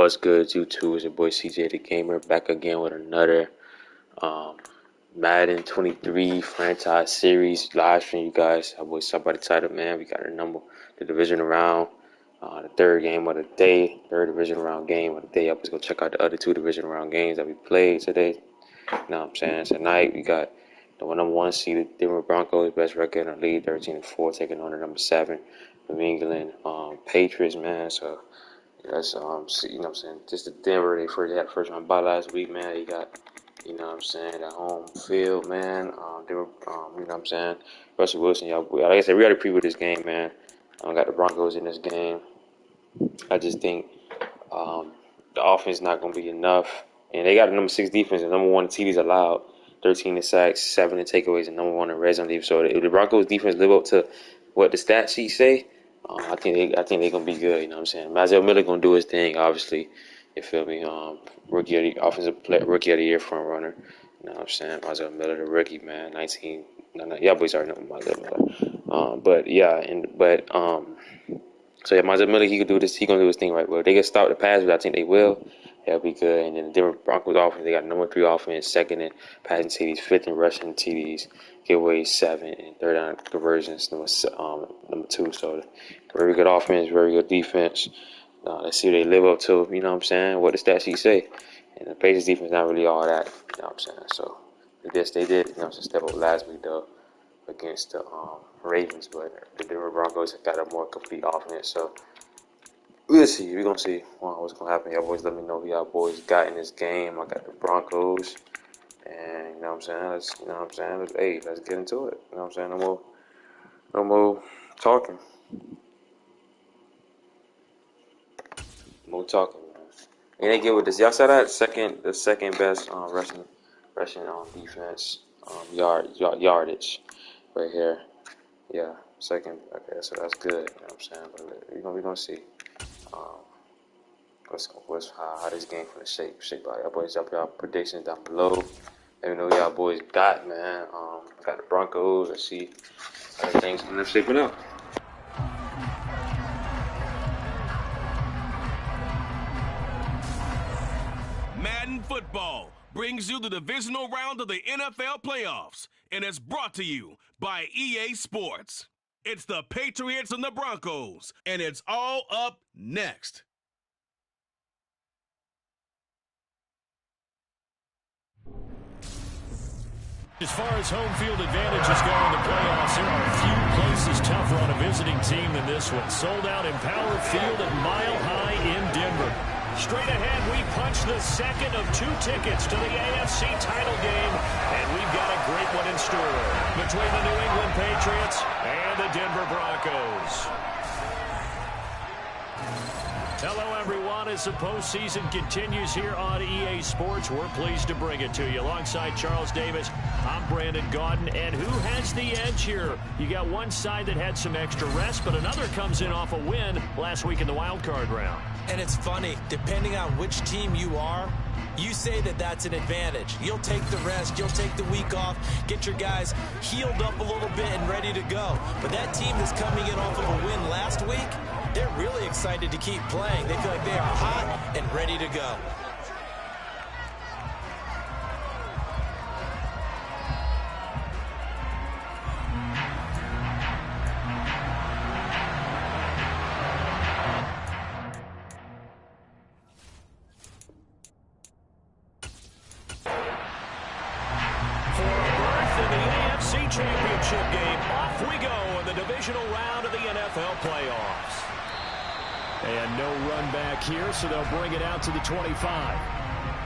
What's good, YouTube? It's your boy CJ the Gamer back again with another um, Madden 23 franchise series live stream. You guys, I always talk about the title, man. We got the divisional round, the third game of the day, third divisional round game of the day. Let's go check out the other two divisional round games that we played today. You know what I'm saying? Tonight we got the number one seeded Denver Broncos, best record in the league, 13-4, taking on the number 7 New England Patriots, man. So. That's you know what I'm saying, just the Denver they had first round bye last week, man. You got, you know what I'm saying, the home field, man. Denver, you know what I'm saying, Russell Wilson, y'all. Like I said, we already previewed this game, man. Got the Broncos in this game. I just think the offense is not gonna be enough, and they got the number 6 defense, and number 1 TDs allowed, 13 in sacks, 7 in takeaways, and number 1 in red zone defense. So if the Broncos defense live up to what the stat sheet say, I think they're gonna be good. You know what I'm saying? Mazzel Miller gonna do his thing. Obviously, you feel me? Rookie of the year front runner. You know what I'm saying? Mazzel Miller, the rookie, man. 19. No, y'all boys already know Mazzel Miller. So yeah, Mazzel Miller, he could do this. He gonna do his thing right. Well, if they can stop the pass, but I think they will. That'll be good. And then the Denver Broncos offense, they got number 3 offense, second in passing TDs, 5th in rushing TDs, giveaways 7, and third down conversions, number 2. So very good offense, very good defense. Let's see what they live up to. You know what I'm saying? What the stat sheet say. And the Patriots defense not really all that. You know what I'm saying? So I guess they did. You know, step up last week though against the Ravens, but the Denver Broncos got a more complete offense. So we'll see. We're going to see what's going to happen. Y'all boys let me know who y'all boys got in this game. I got the Broncos. And, you know what I'm saying? Let's get into it. You know what I'm saying? No more talking. More talking, man. And they get with this. Y'all saw that? The second best rushing defense yardage right here. Yeah, second. Okay, so that's good. You know what I'm saying? But we're going to see. How this game gonna shape out. Y'all boys, drop y'all predictions down below. Let me know y'all boys got, man. Got the Broncos. Let's see how things end up shaping up. Madden Football brings you the divisional round of the NFL playoffs, and it's brought to you by EA Sports. It's the Patriots and the Broncos, and it's all up next. As far as home field advantages go in the playoffs, there are a few places tougher on a visiting team than this one. Sold out Empower Field at Mile High in Denver. Straight ahead, we punch the second of 2 tickets to the AFC title game, and we've got a great one in store between the New England Patriots and the Denver Broncos. Hello, everyone. As the postseason continues here on EA Sports, we're pleased to bring it to you. Alongside Charles Davis, I'm Brandon Gaudin. And who has the edge here? You got one side that had some extra rest, but another comes in off a win last week in the wild card round. And it's funny, depending on which team you are, you say that that's an advantage. You'll take the rest, you'll take the week off, get your guys healed up a little bit and ready to go. But that team that's coming in off of a win last week, they're really excited to keep playing. They feel like they are hot and ready to go. Championship game. Off we go in the divisional round of the NFL playoffs. And no run back here, so they'll bring it out to the 25.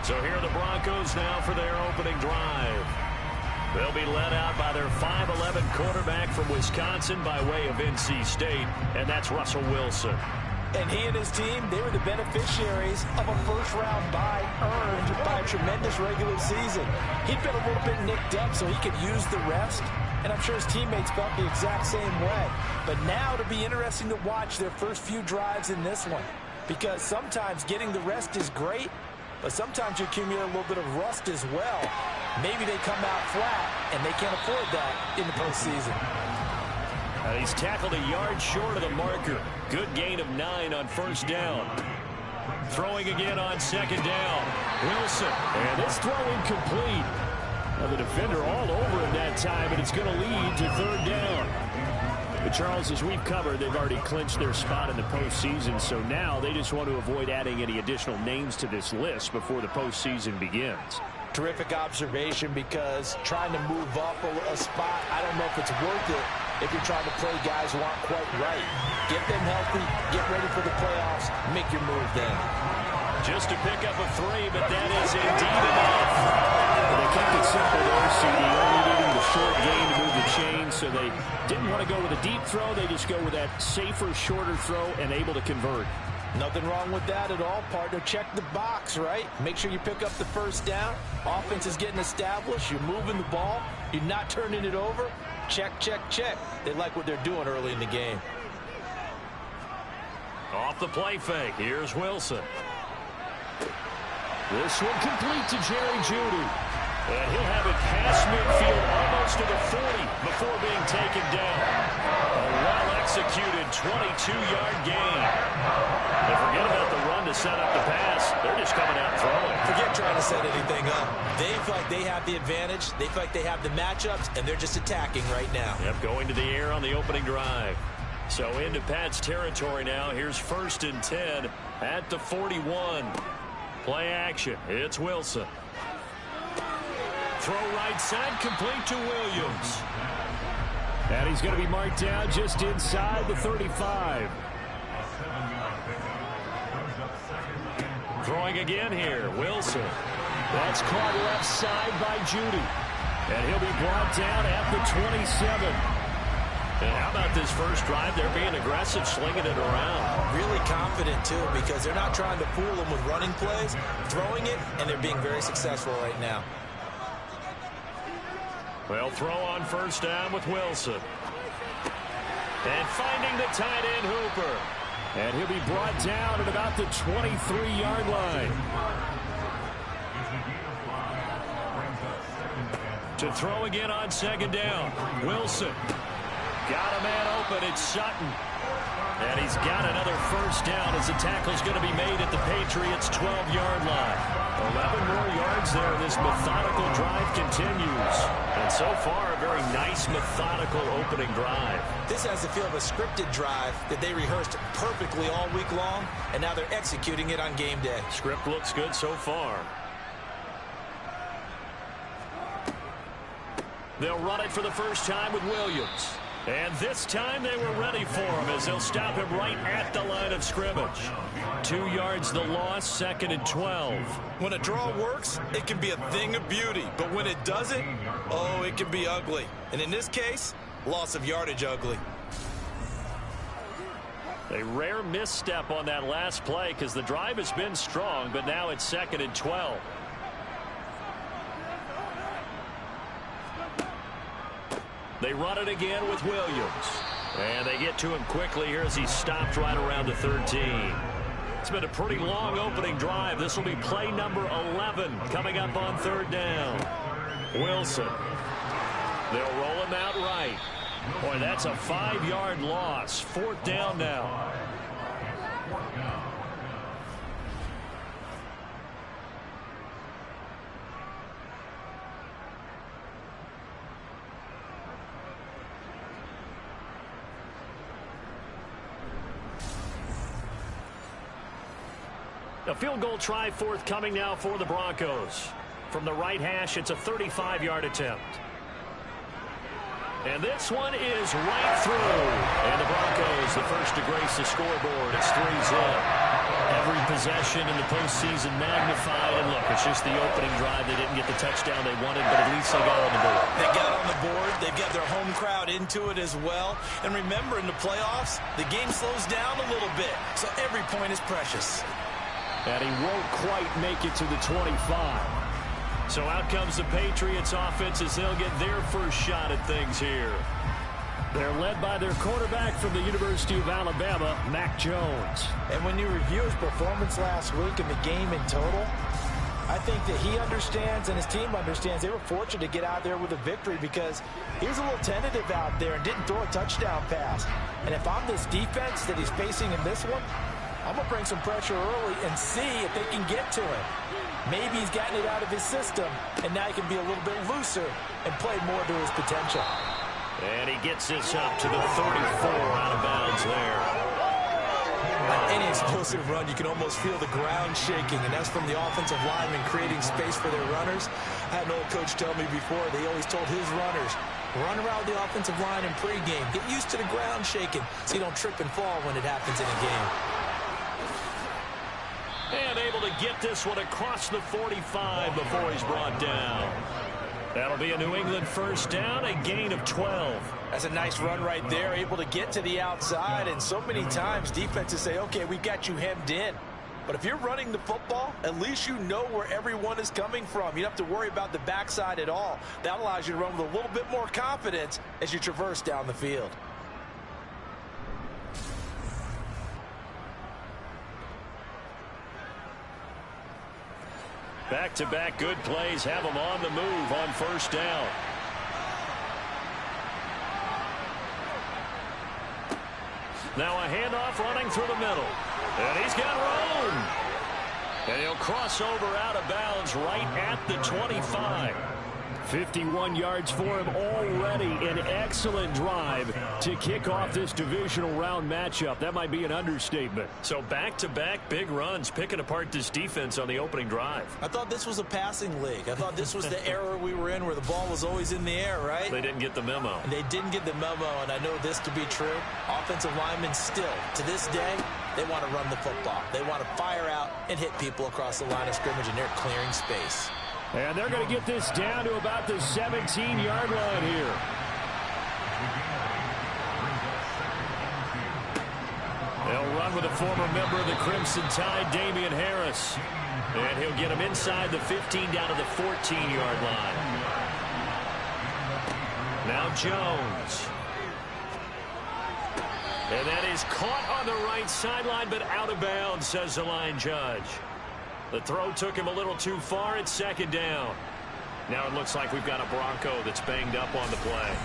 So here are the Broncos now for their opening drive. They'll be led out by their 5'11" quarterback from Wisconsin by way of NC State, and that's Russell Wilson. And he and his team, they were the beneficiaries of a first-round bye earned by a tremendous regular season. He'd been a little bit nicked up, so he could use the rest. And I'm sure his teammates felt the exact same way. But now it'll be interesting to watch their first few drives in this one. Because sometimes getting the rest is great, but sometimes you accumulate a little bit of rust as well. Maybe they come out flat, and they can't afford that in the postseason. He's tackled a yard short of the marker. Good gain of 9 on first down. Throwing again on second down. Wilson. And this throw incomplete. Now the defender all over him that time, and it's going to lead to third down. But Charles, as we've covered, they've already clinched their spot in the postseason, so now they just want to avoid adding any additional names to this list before the postseason begins. Terrific observation, because trying to move up a spot, I don't know if it's worth it if you're trying to play guys who aren't quite right. Get them healthy, get ready for the playoffs, make your move then. Just to pick up a 3, but that is indeed enough. Well, they kept it simple there, CD, only needing the short gain to move the chain, so they didn't want to go with a deep throw. They just go with that safer, shorter throw and able to convert. Nothing wrong with that at all, partner. Check the box, right? Make sure you pick up the first down. Offense is getting established. You're moving the ball. You're not turning it over. Check, check, check. They like what they're doing early in the game. Off the play fake. Here's Wilson. This one complete to Jerry Jeudy. And he'll have it past midfield almost to the 40 before being taken down. A well-executed 22-yard gain. They forget about the run to set up the pass. They're just coming out throwing. Forget trying to set anything up. They feel like they have the advantage. They feel like they have the matchups, and they're just attacking right now. Yep, going to the air on the opening drive. So into Pat's territory now. Here's 1st and 10 at the 41. Play action. It's Wilson. Throw right side, complete to Williams. And he's going to be marked down just inside the 35. Throwing again here, Wilson. That's caught left side by Jeudy. And he'll be brought down at the 27. And how about this first drive? They're being aggressive, slinging it around. Really confident, too, because they're not trying to fool them with running plays, throwing it, and they're being very successful right now. Well, throw on first down with Wilson. And finding the tight end Hooper. And he'll be brought down at about the 23-yard line. To throw again on second down. Wilson. Got a man open. It's Sutton. And he's got another first down as the tackle's going to be made at the Patriots' 12-yard line. 11 more yards there. This methodical drive continues. And so far, a very nice, methodical opening drive. This has the feel of a scripted drive that they rehearsed perfectly all week long, and now they're executing it on game day. Script looks good so far. They'll run it for the first time with Williams. And this time they were ready for him as they'll stop him right at the line of scrimmage. 2 yards the loss, 2nd and 12. When a draw works, it can be a thing of beauty. But when it doesn't, oh, it can be ugly. And in this case, loss of yardage ugly. A rare misstep on that last play because the drive has been strong, but now it's 2nd and 12. They run it again with Williams. And they get to him quickly here as he stopped right around the 13. It's been a pretty long opening drive. This will be play number 11 coming up on third down. Wilson. They'll roll him out right. Boy, that's a 5-yard loss. 4th down now. A field goal try forthcoming now for the Broncos. From the right hash, it's a 35-yard attempt. And this one is right through. And the Broncos, the first to grace the scoreboard. It's 3-zip. Every possession in the postseason magnified. And look, it's just the opening drive. They didn't get the touchdown they wanted, but at least they got on the board. They got on the board. They've got their home crowd into it as well. And remember, in the playoffs, the game slows down a little bit. So every point is precious. And he won't quite make it to the 25. So out comes the Patriots offense as they'll get their first shot at things here. They're led by their quarterback from the University of Alabama, Mac Jones. And when you review his performance last week and the game in total, I think that he understands and his team understands they were fortunate to get out there with a victory because he was a little tentative out there and didn't throw a touchdown pass. And if I'm this defense that he's facing in this one, I'm going to bring some pressure early and see if they can get to him. Maybe he's gotten it out of his system, and now he can be a little bit looser and play more to his potential. And he gets this up to the 34 out of bounds there. On any explosive run, you can almost feel the ground shaking, and that's from the offensive linemen creating space for their runners. I had an old coach tell me before, they always told his runners, run around the offensive line in pregame. Get used to the ground shaking so you don't trip and fall when it happens in a game. And able to get this one across the 45 before he's brought down. That'll be a New England first down, a gain of 12. That's a nice run right there, able to get to the outside. And so many times defenses say, okay, we got you hemmed in. But if you're running the football, at least you know where everyone is coming from. You don't have to worry about the backside at all. That allows you to run with a little bit more confidence as you traverse down the field. Back-to-back good plays have them on the move on first down. Now a handoff running through the middle. And he's got room. And he'll cross over out of bounds right at the 25. 51 yards for him already. An excellent drive to kick off this divisional round matchup. That might be an understatement. So back-to-back big runs, picking apart this defense on the opening drive. I thought this was a passing league. I thought this was the era we were in where the ball was always in the air, right? They didn't get the memo. And they didn't get the memo, and I know this to be true. Offensive linemen still, to this day, they want to run the football. They want to fire out and hit people across the line of scrimmage, and they're clearing space. And they're going to get this down to about the 17-yard line here. They'll run with a former member of the Crimson Tide, Damian Harris. And he'll get him inside the 15 down to the 14-yard line. Now Jones. And that is caught on the right sideline, but out of bounds, says the line judge. The throw took him a little too far. It's second down. Now it looks like we've got a Bronco that's banged up on the play.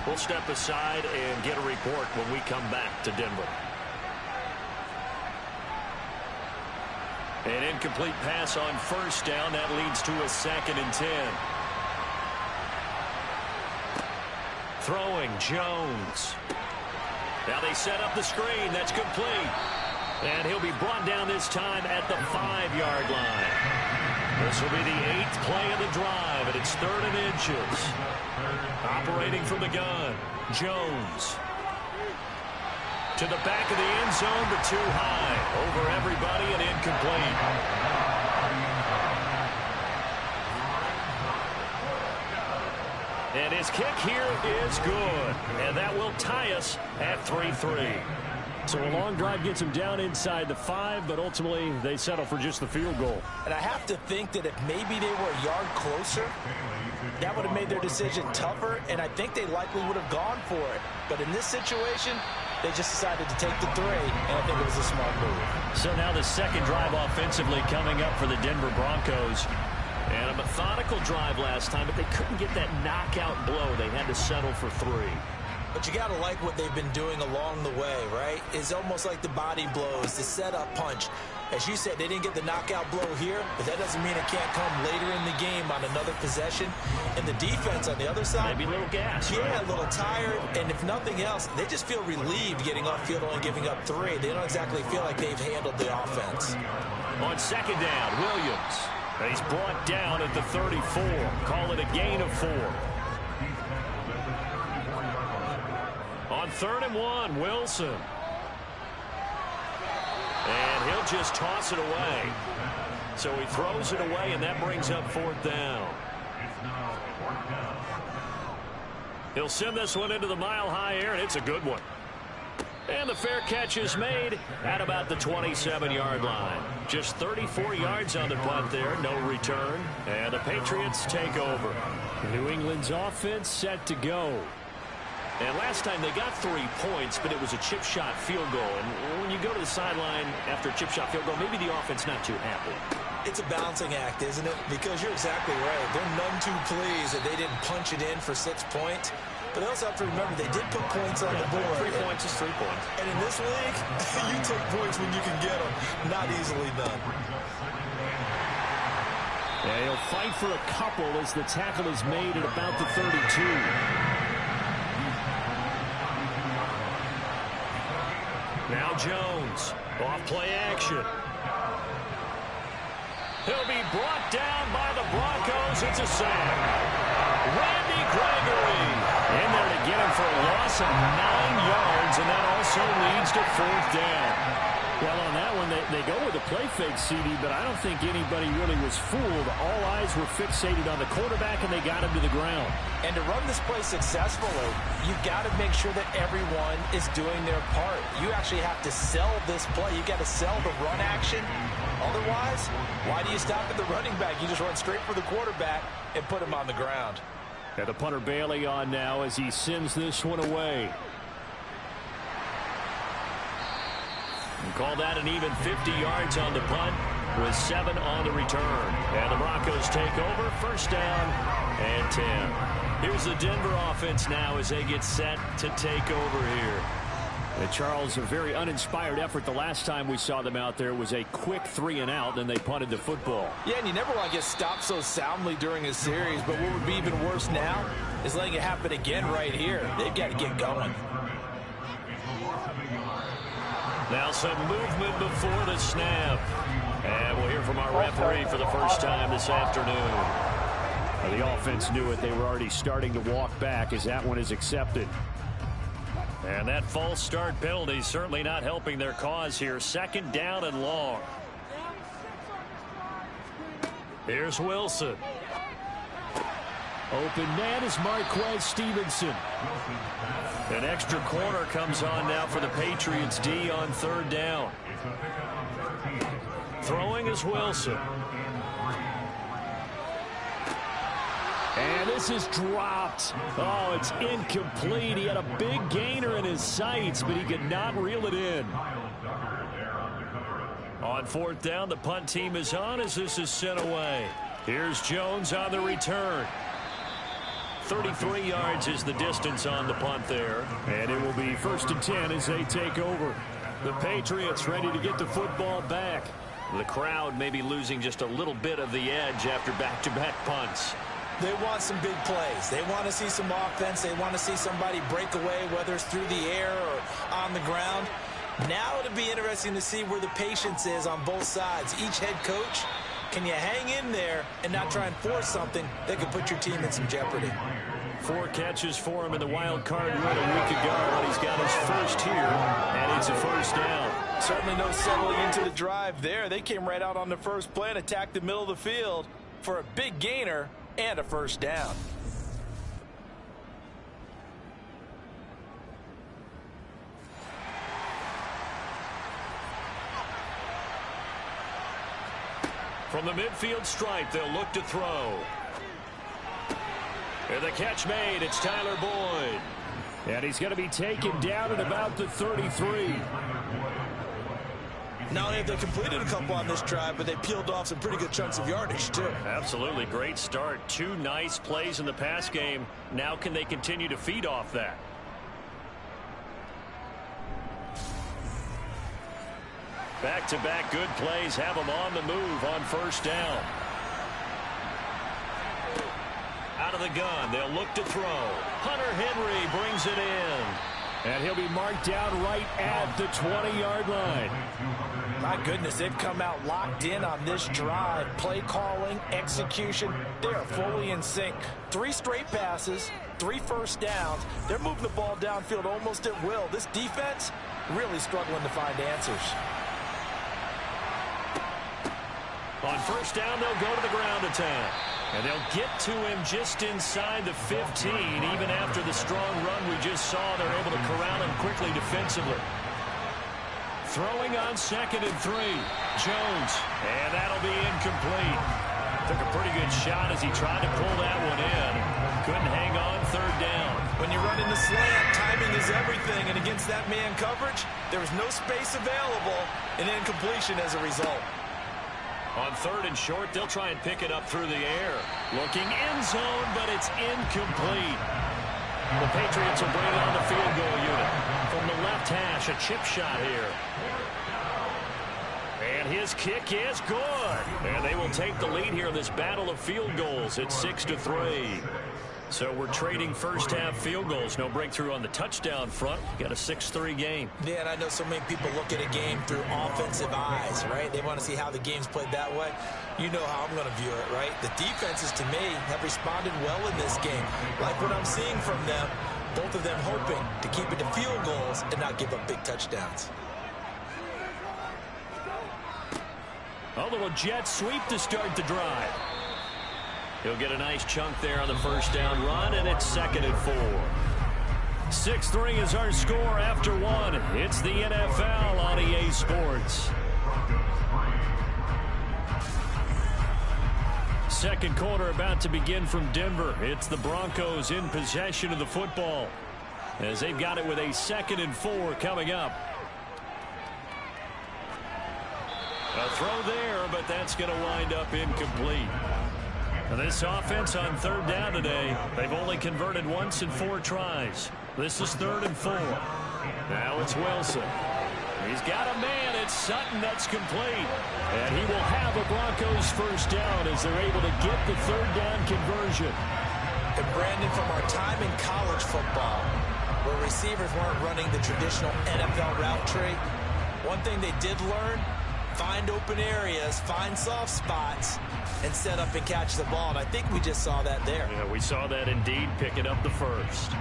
We'll step aside and get a report when we come back to Denver. An incomplete pass on first down. That leads to a 2nd and 10. Throwing Jones. Now they set up the screen. That's complete. And he'll be brought down this time at the 5-yard line. This will be the 8th play of the drive, and it's 3rd and inches. Operating from the gun, Jones. To the back of the end zone, but too high. Over everybody and incomplete. And his kick here is good. And that will tie us at 3-3. So a long drive gets them down inside the 5, but ultimately they settle for just the field goal. And I have to think that if maybe they were a yard closer, that would have made their decision tougher, and I think they likely would have gone for it. But in this situation, they just decided to take the 3, and I think it was a smart move. So now the second drive offensively coming up for the Denver Broncos. And a methodical drive last time, but they couldn't get that knockout blow. They had to settle for 3. But you got to like what they've been doing along the way, right? It's almost like the body blows, the setup punch. As you said, they didn't get the knockout blow here, but that doesn't mean it can't come later in the game on another possession. And the defense on the other side, maybe a little gas. Yeah, right? A little tired. And if nothing else, they just feel relieved getting off field only giving up 3. They don't exactly feel like they've handled the offense. On second down, Williams. And he's brought down at the 34. Call it a gain of 4. On 3rd and 1, Wilson. And he'll just toss it away. So he throws it away, and that brings up 4th down. He'll send this one into the mile-high air, and it's a good one. And the fair catch is made at about the 27-yard line. Just 34 yards on the punt there, no return. And the Patriots take over. New England's offense set to go. And last time they got 3 points, but it was a chip shot field goal. And when you go to the sideline after a chip shot field goal, maybe the offense not too happy. It's a balancing act, isn't it? Because you're exactly right. They're none too pleased that they didn't punch it in for 6 points. But they also have to remember they did put points on the board. 3 points is 3 points. And in this league, you take points when you can get them. Not easily done. Yeah, he'll fight for a couple as the tackle is made at about the 32. Now Jones, off play action. He'll be brought down by the Broncos. It's a sack. Randy Gregory in there to get him for a loss of 9 yards, and that also leads to 4th down. Well, on that one, they go with a play fake, CD, but I don't think anybody really was fooled. All eyes were fixated on the quarterback, and they got him to the ground. And to run this play successfully, you've got to make sure that everyone is doing their part. You actually have to sell this play. You've got to sell the run action. Otherwise, why do you stop at the running back? You just run straight for the quarterback and put him on the ground. And the punter Bailey on now as he sends this one away. And call that an even 50 yards on the punt with 7 on the return. And the Broncos take over, 1st down and 10. Here's the Denver offense now as they get set to take over here. And Charles, a very uninspired effort. The last time we saw them out there was a quick 3 and out, then they punted the football. Yeah, and you never want to get stopped so soundly during a series, but what would be even worse now is letting it happen again right here. They've got to get going. Now some movement before the snap. And we'll hear from our referee for the first time this afternoon. The offense knew it. They were already starting to walk back as that one is accepted. And that false start penalty certainly not helping their cause here. 2nd down and long. Here's Wilson. Open man is Marquez Stevenson. An extra corner comes on now for the Patriots D on 3rd down. Throwing is Wilson. And this is dropped. Oh, it's incomplete. He had a big gainer in his sights, but he could not reel it in. On 4th down, the punt team is on as this is sent away. Here's Jones on the return. 33 yards is the distance on the punt there. And it will be 1st and 10 as they take over. The Patriots ready to get the football back. The crowd may be losing just a little bit of the edge after back-to-back punts. They want some big plays. They want to see some offense. They want to see somebody break away, whether it's through the air or on the ground. Now it'll be interesting to see where the patience is on both sides. Each head coach, can you hang in there and not try and force something that could put your team in some jeopardy? 4 catches for him in the wild card win a week ago, and he's got his first here, and it's a 1st down. Certainly no settling into the drive there. They came right out on the first play and attacked the middle of the field for a big gainer and a 1st down. From the midfield stripe, they'll look to throw. And the catch made, it's Tyler Boyd. And he's going to be taken down at about the 33. Not only have they completed a couple on this drive, but they peeled off some pretty good chunks of yardage, too. Absolutely, great start. 2 nice plays in the pass game. Now can they continue to feed off that? Back-to-back good plays have them on the move on 1st down. Out of the gun, they'll look to throw. Hunter Henry brings it in. And he'll be marked down right at the 20-yard line. My goodness, they've come out locked in on this drive. Play calling, execution, they are fully in sync. 3 straight passes, 3 first downs. They're moving the ball downfield almost at will. This defense really struggling to find answers. On 1st down, they'll go to the ground attack. And they'll get to him just inside the 15. Even after the strong run we just saw, they're able to corral him quickly defensively. Throwing on 2nd and 3. Jones. And that'll be incomplete. Took a pretty good shot as he tried to pull that one in. Couldn't hang on 3rd down. When you run in the slant, timing is everything. And against that man coverage, there was no space available. And incompletion as a result. On 3rd and short, they'll try and pick it up through the air. Looking end zone, but it's incomplete. The Patriots will bring on the field goal unit. From the left hash, a chip shot here. And his kick is good. And they will take the lead here in this battle of field goals. It's 6-3. So we're trading first half field goals. No breakthrough on the touchdown front. Got a 6-3 game. Yeah, and I know so many people look at a game through offensive eyes, right? They want to see how the game's played that way. You know how I'm going to view it, right? The defenses, to me, have responded well in this game. Like what I'm seeing from them, both of them hoping to keep it to field goals and not give up big touchdowns. A little jet sweep to start the drive. He'll get a nice chunk there on the first down run, and it's 2nd and 4. 6-3 is our score after one. It's the NFL on EA Sports. Second quarter about to begin from Denver. It's the Broncos in possession of the football, as they've got it with a 2nd and 4 coming up. A throw there, but that's going to wind up incomplete. This offense on 3rd down today, they've only converted once in 4 tries. This is 3rd and 4. Now it's Wilson. He's got a man. It's Sutton. That's complete. And he will have a Broncos first down as they're able to get the 3rd down conversion. And Brandon, from our time in college football, where receivers weren't running the traditional NFL route tree, one thing they did learn: find open areas, find soft spots, and set up and catch the ball. And I think we just saw that there. Yeah, we saw that indeed, picking up the first.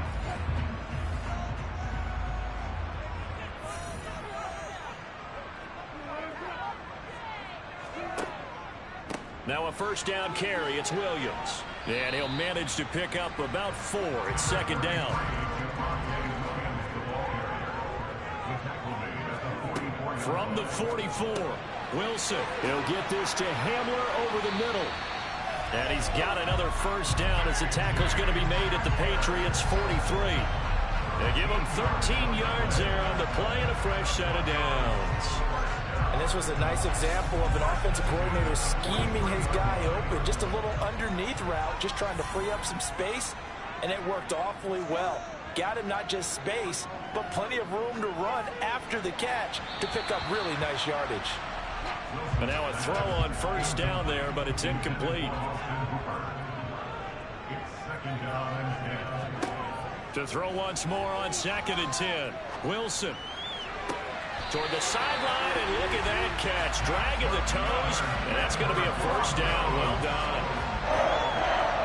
Now a first down carry. It's Williams. And he'll manage to pick up about 4. It's 2nd down. From the 44, Wilson. He'll get this to Hamler over the middle. And he's got another first down as the tackle's going to be made at the Patriots' 43. They give him 13 yards there on the play and a fresh set of downs. And this was a nice example of an offensive coordinator scheming his guy open. Just a little underneath route, just trying to free up some space, and it worked awfully well. Got him not just space, but plenty of room to run after the catch to pick up really nice yardage. And now a throw on first down there, but it's incomplete. To throw once more on 2nd and 10. Wilson. Toward the sideline, and look at that catch. Dragging the toes, and that's going to be a first down. Well done.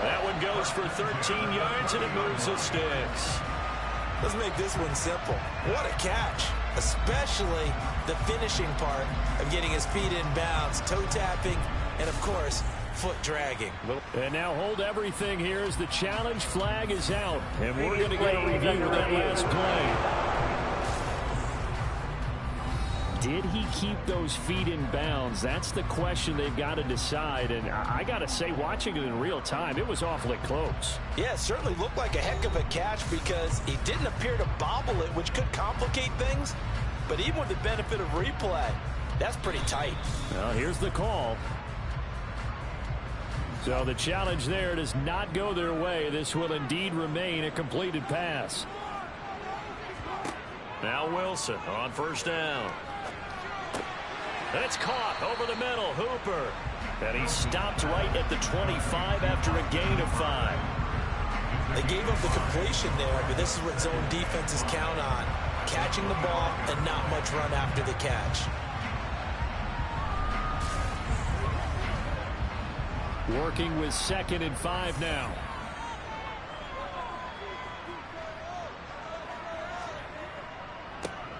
That one goes for 13 yards, and it moves the sticks. Let's make this one simple. What a catch, especially the finishing part of getting his feet in bounds, toe tapping, and, of course, foot dragging. And now hold everything here as the challenge flag is out, and we're going to get a review of that last play. Did he keep those feet in bounds? That's the question they've got to decide. And I got to say, watching it in real time, it was awfully close. Yeah, it certainly looked like a heck of a catch because he didn't appear to bobble it, which could complicate things. But even with the benefit of replay, that's pretty tight. Well, here's the call. So the challenge there does not go their way. This will indeed remain a completed pass. Now Wilson on first down. And it's caught over the middle. Hooper. And he stopped right at the 25 after a gain of 5. They gave up the completion there, but this is what zone defenses count on. Catching the ball and not much run after the catch. Working with 2nd and 5 now.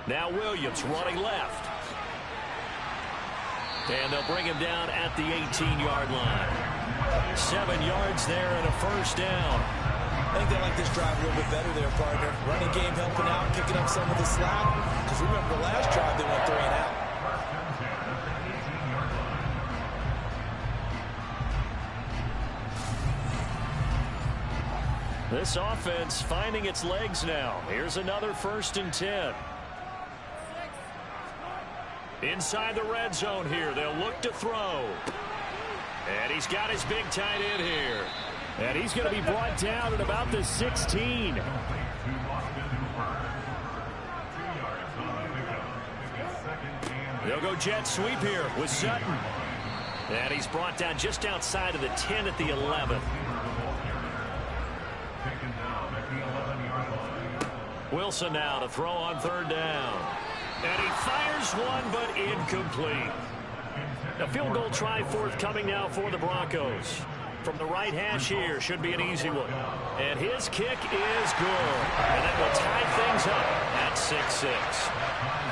Now Williams running left. And they'll bring him down at the 18-yard line. 7 yards there and a first down. I think they like this drive a little bit better there, partner. Running game helping out, picking up some of the slack. Because remember the last drive they went 3 and out. This offense finding its legs now. Here's another 1st and 10. Inside the red zone here. They'll look to throw. And he's got his big tight end here. And he's going to be brought down at about the 16. They'll go jet sweep here with Sutton. And he's brought down just outside of the 10 at the 11. Wilson now to throw on 3rd down. And he fires one, but incomplete. A field goal try forthcoming now for the Broncos. From the right hash here, should be an easy one. And his kick is good. And that will tie things up at 6-6.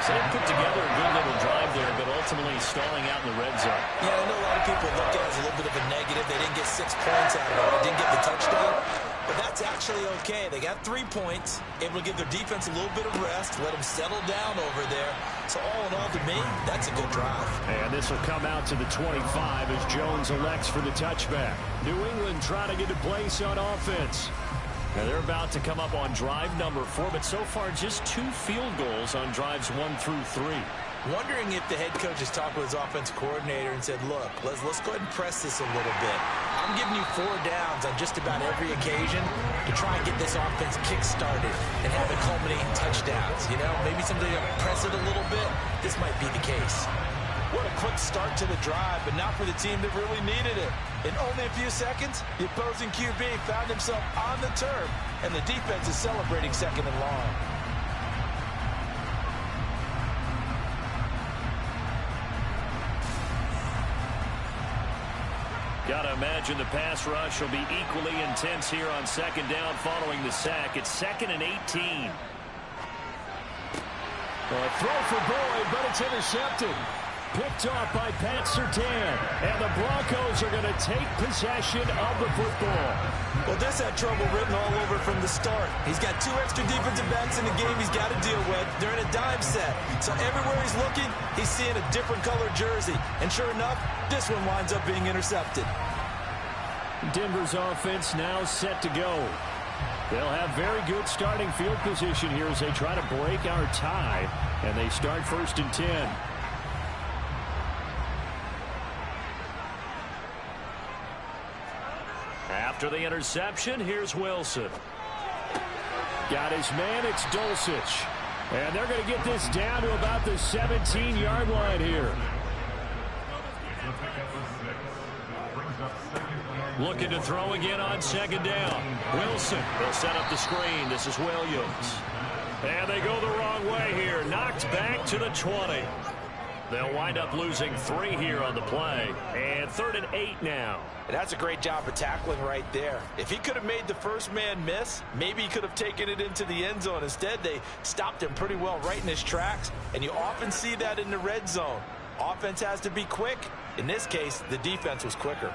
So they put together a good little drive there, but ultimately stalling out in the red zone. Yeah, I know a lot of people look at it as a little bit of a negative. They didn't get 6 points out of it. They didn't get the touchdown. But that's actually okay. They got 3 points, able to give their defense a little bit of rest, let them settle down over there. So all in all, to me, that's a good drive. And this will come out to the 25 as Jones elects for the touchback. New England trying to get a place on offense. Now they're about to come up on drive number 4, but so far just 2 field goals on drives 1 through 3. Wondering if the head coach has talked with his offensive coordinator and said, look, let's go ahead and press this a little bit. I'm giving you 4 downs on just about every occasion to try and get this offense kick-started and have it culminate in touchdowns. You know, maybe somebody to press it a little bit. This might be the case. What a quick start to the drive, but not for the team that really needed it. In only a few seconds, the opposing QB found himself on the turf, and the defense is celebrating 2nd and long. Got to imagine the pass rush will be equally intense here on 2nd down following the sack. It's 2nd and 18. Well, a throw for Boyd, but it's intercepted. Picked off by Pat Surtain. And the Broncos are going to take possession of the football. Well, this had trouble written all over from the start. He's got 2 extra defensive backs in the game he's got to deal with. They're in a dime set. So everywhere he's looking, he's seeing a different color jersey. And sure enough, this one winds up being intercepted. Denver's offense now set to go. They'll have very good starting field position here as they try to break our tie. And they start 1st and 10. After the interception, here's Wilson. Got his man, it's Dulcich. And they're going to get this down to about the 17-yard line here. Looking to throw again on 2nd down. Wilson will set up the screen. This is Williams. And they go the wrong way here. Knocked back to the 20. They'll wind up losing 3 here on the play. And 3rd and 8 now. And that's a great job of tackling right there. If he could have made the first man miss, maybe he could have taken it into the end zone. Instead, they stopped him pretty well right in his tracks. And you often see that in the red zone. Offense has to be quick. In this case, the defense was quicker.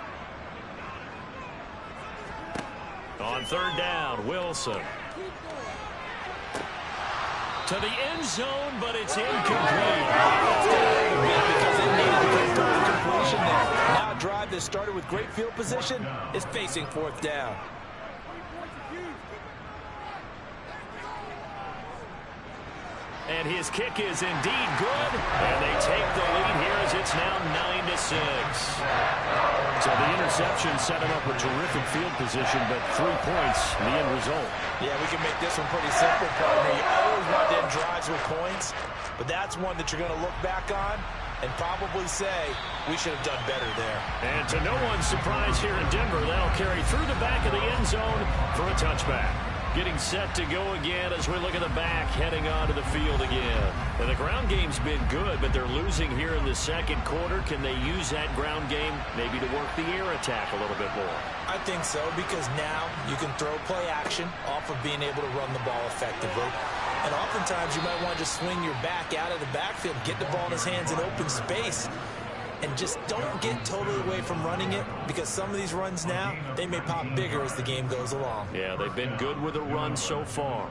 On 3rd down, Wilson. To the end zone, but it's incomplete. Because it needed to come through the completion there. Now a drive that started with great field position is facing 4th down. And his kick is indeed good. And they take the lead here as it's now 9-6. So the interception set him up with terrific field position, but 3 points in the end result. Yeah, we can make this one pretty simple, partner. You always want to end drives with points, but that's one that you're going to look back on and probably say, we should have done better there. And to no one's surprise here in Denver, they'll carry through the back of the end zone for a touchback. Getting set to go again as we look at the back, heading onto the field again. And the ground game's been good, but they're losing here in the 2nd quarter. Can they use that ground game maybe to work the air attack a little bit more? I think so, because now you can throw play action off of being able to run the ball effectively. And oftentimes you might want to just swing your back out of the backfield, get the ball in his hands in open space. And just don't get totally away from running it, because some of these runs now, they may pop bigger as the game goes along. Yeah, they've been good with the run so far.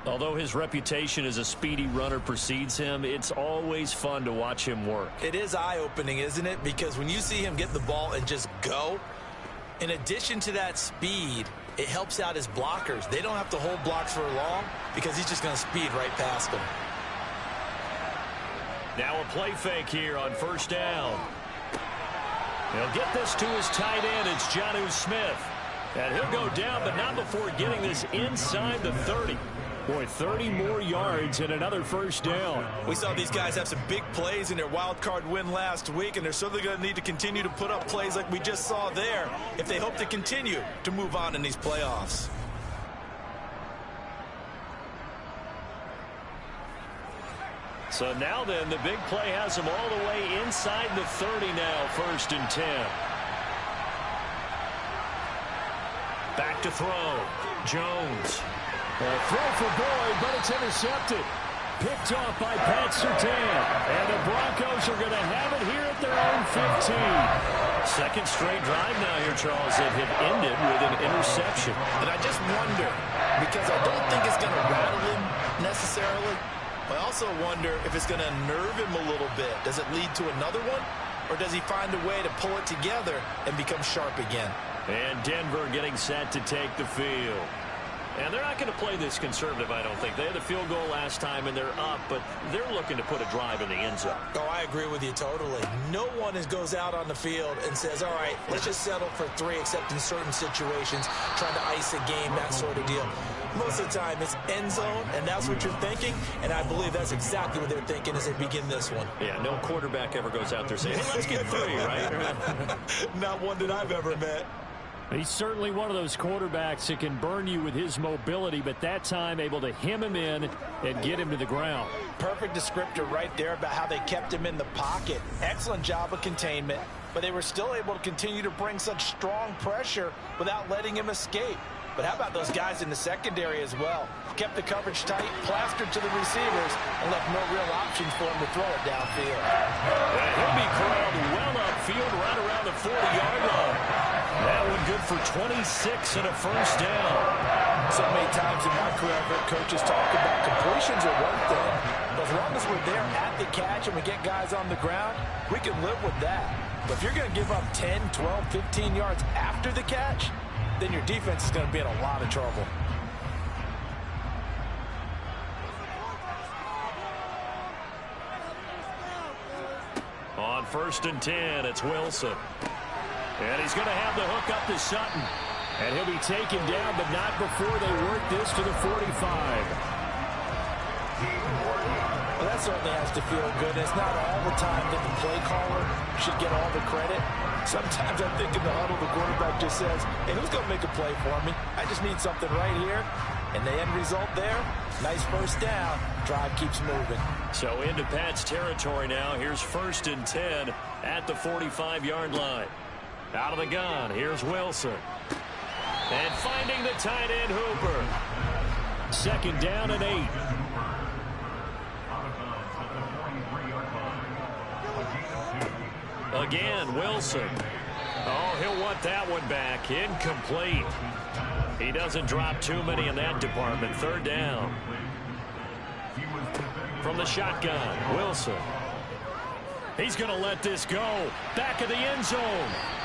Although his reputation as a speedy runner precedes him, it's always fun to watch him work. It is eye-opening, isn't it? Because when you see him get the ball and just go, in addition to that speed, it helps out his blockers. They don't have to hold blocks for long because he's just going to speed right past them. Now a play fake here on 1st down. He'll get this to his tight end. It's Jonnu Smith. And he'll go down, but not before getting this inside the 30. Boy, 30 more yards and another first down. We saw these guys have some big plays in their wild card win last week, and they're certainly going to need to continue to put up plays like we just saw there if they hope to continue to move on in these playoffs. So now then, the big play has them all the way inside the 30 now, 1st and 10. Back to throw. Jones. A throw for Boyd, but it's intercepted. Picked off by Pat Surtain. And the Broncos are going to have it here at their own 15. Second straight drive now here, Charles, that have ended with an interception. And I just wonder, because I don't think it's going to rattle him necessarily, I also wonder if it's going to nerve him a little bit. Does it lead to another one? Or does he find a way to pull it together and become sharp again? And Denver getting set to take the field. And they're not going to play this conservative, I don't think. They had the field goal last time, and they're up, but they're looking to put a drive in the end zone. Oh, I agree with you totally. No one goes out on the field and says, all right, let's just settle for 3, except in certain situations, trying to ice a game, that sort of deal. Most of the time, it's end zone, and that's what you're thinking, and I believe that's exactly what they're thinking as they begin this one. Yeah, no quarterback ever goes out there saying, hey, let's get 3, right? Not one that I've ever met. He's certainly one of those quarterbacks that can burn you with his mobility, but that time able to hem him in and get him to the ground. Perfect descriptor right there about how they kept him in the pocket. Excellent job of containment, but they were still able to continue to bring such strong pressure without letting him escape. But how about those guys in the secondary as well? Kept the coverage tight, plastered to the receivers, and left no real options for him to throw it downfield. And he'll be corralled well upfield right around the 40-yard line. That one good for 26 and a first down. So many times in my career, I've heard coaches talk about completions are one thing, but as long as we're there at the catch and we get guys on the ground, we can live with that. But if you're going to give up 10, 12, 15 yards after the catch, then your defense is going to be in a lot of trouble. On 1st and 10, it's Wilson. And he's going to have the hook up to Sutton. And he'll be taken down, but not before they work this to the 45. Well, that certainly has to feel good. It's not all the time that the play caller should get all the credit. Sometimes I think in the huddle, the quarterback just says, hey, who's going to make a play for me? I just need something right here. And the end result there, nice first down. Drive keeps moving. So into Pat's territory now. Here's 1st and 10 at the 45-yard line. Out of the gun, here's Wilson. And finding the tight end, Hooper. 2nd down and 8. Again, Wilson. Oh, he'll want that one back. Incomplete. He doesn't drop too many in that department. 3rd down. From the shotgun, Wilson. He's going to let this go. Back of the end zone.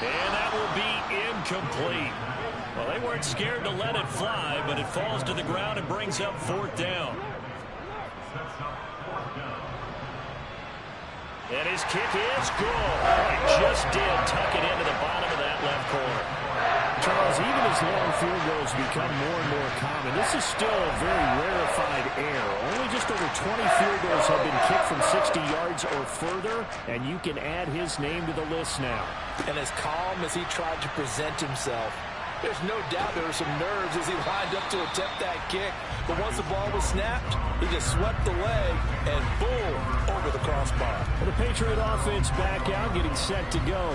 And that will be incomplete. Well, they weren't scared to let it fly, but it falls to the ground and brings up 4th down. And his kick is good. He just did tuck it into the bottom of that left corner. Charles, even as long field goals become more and more common, this is still a very rarefied error. Only just over 20 field goals have been kicked from 60 yards or further, and you can add his name to the list now. And as calm as he tried to present himself, there's no doubt there were some nerves as he lined up to attempt that kick. But once the ball was snapped, he just swept the leg and boom, over the crossbar. Well, the Patriot offense back out, getting set to go.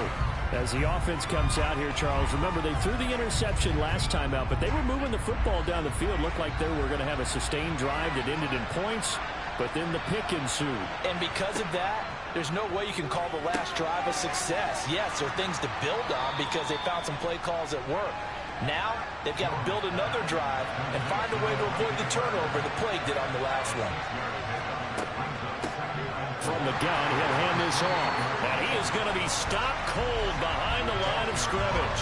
As the offense comes out here, Charles, remember they threw the interception last time out, but they were moving the football down the field. Looked like they were going to have a sustained drive that ended in points, but then the pick ensued. And because of that, there's no way you can call the last drive a success. Yes, there are things to build on because they found some play calls that work. Now, they've got to build another drive and find a way to avoid the turnover the plague did on the last one. From the gun, he'll hand this off. And he is going to be stopped cold behind the line of scrimmage.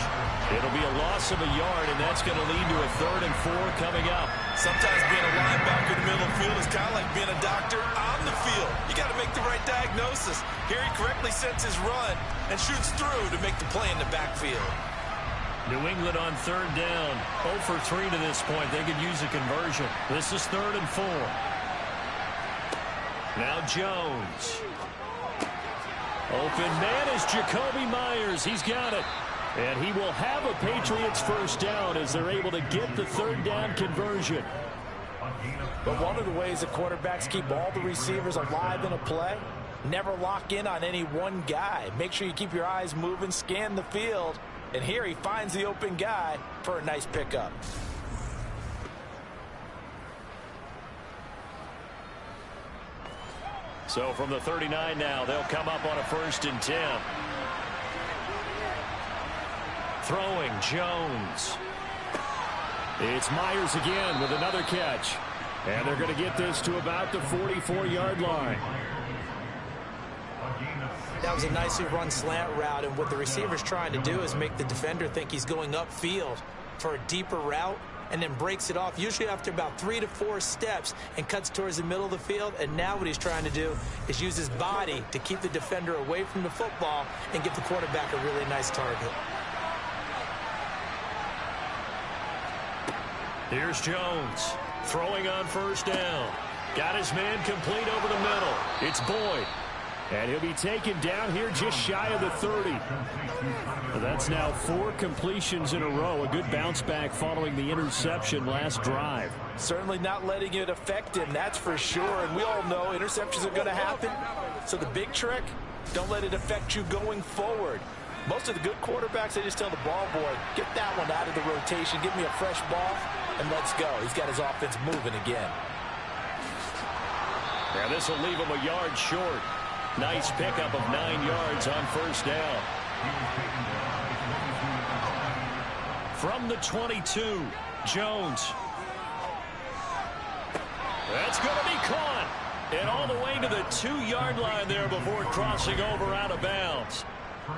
It'll be a loss of a yard, and that's going to lead to a 3rd and 4 coming up. Sometimes being a linebacker in the middle of the field is kind of like being a doctor on the field. You got to make the right diagnosis. Here he correctly sets his run and shoots through to make the play in the backfield. New England on third down. 0 for 3 to this point. They could use a conversion. This is 3rd and 4. Now Jones. Open man is Jacoby Myers. He's got it. And he will have a Patriots first down as they're able to get the 3rd down conversion. But one of the ways the quarterbacks keep all the receivers alive in a play, never lock in on any one guy. Make sure you keep your eyes moving, scan the field. And here he finds the open guy for a nice pickup. So from the 39 now, they'll come up on a 1st and 10. Throwing Jones. It's Myers again with another catch. And they're going to get this to about the 44-yard line. That was a nicely run slant route, and what the receiver's trying to do is make the defender think he's going upfield for a deeper route and then breaks it off, usually after about 3 to 4 steps, and cuts towards the middle of the field. And now what he's trying to do is use his body to keep the defender away from the football and give the quarterback a really nice target. Here's Jones throwing on 1st down. Got his man complete over the middle. It's Boyd. And he'll be taken down here just shy of the 30. That's now 4 completions in a row. A good bounce back following the interception last drive. Certainly not letting it affect him, that's for sure. And we all know interceptions are going to happen. So the big trick, don't let it affect you going forward. Most of the good quarterbacks, they just tell the ball boy, get that one out of the rotation, give me a fresh ball, and let's go. He's got his offense moving again. Now this will leave him a yard short. Nice pickup of 9 yards on 1st down. From the 22, Jones. That's going to be caught. And all the way to the 2-yard line there before crossing over out of bounds.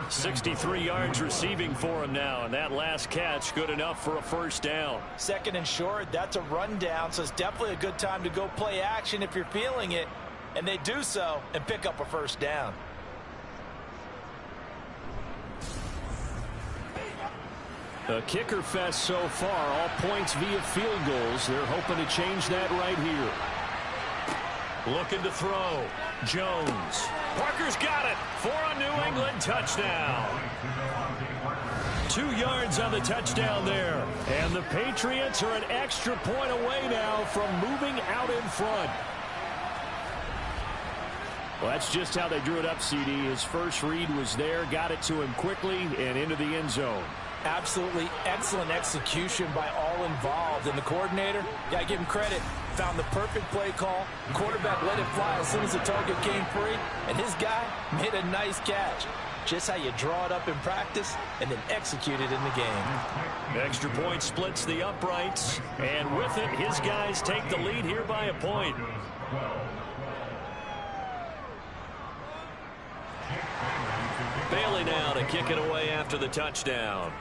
63 yards receiving for him now, and that last catch good enough for a 1st down. 2nd and short, that's a rundown, so it's definitely a good time to go play action if you're feeling it. And they do so and pick up a 1st down. A kicker fest so far, all points via field goals. They're hoping to change that right here. Looking to throw. Jones. Parker's got it for a New England touchdown. 2 yards on the touchdown there. And the Patriots are an extra point away now from moving out in front. Well, that's just how they drew it up, CD. His first read was there, got it to him quickly, and into the end zone. Absolutely excellent execution by all involved. And the coordinator, got to give him credit, found the perfect play call. Quarterback let it fly as soon as the target came free, and his guy made a nice catch. Just how you draw it up in practice and then execute it in the game. Extra point splits the uprights, and with it, his guys take the lead here by a point. Bailey now to kick it away after the touchdown.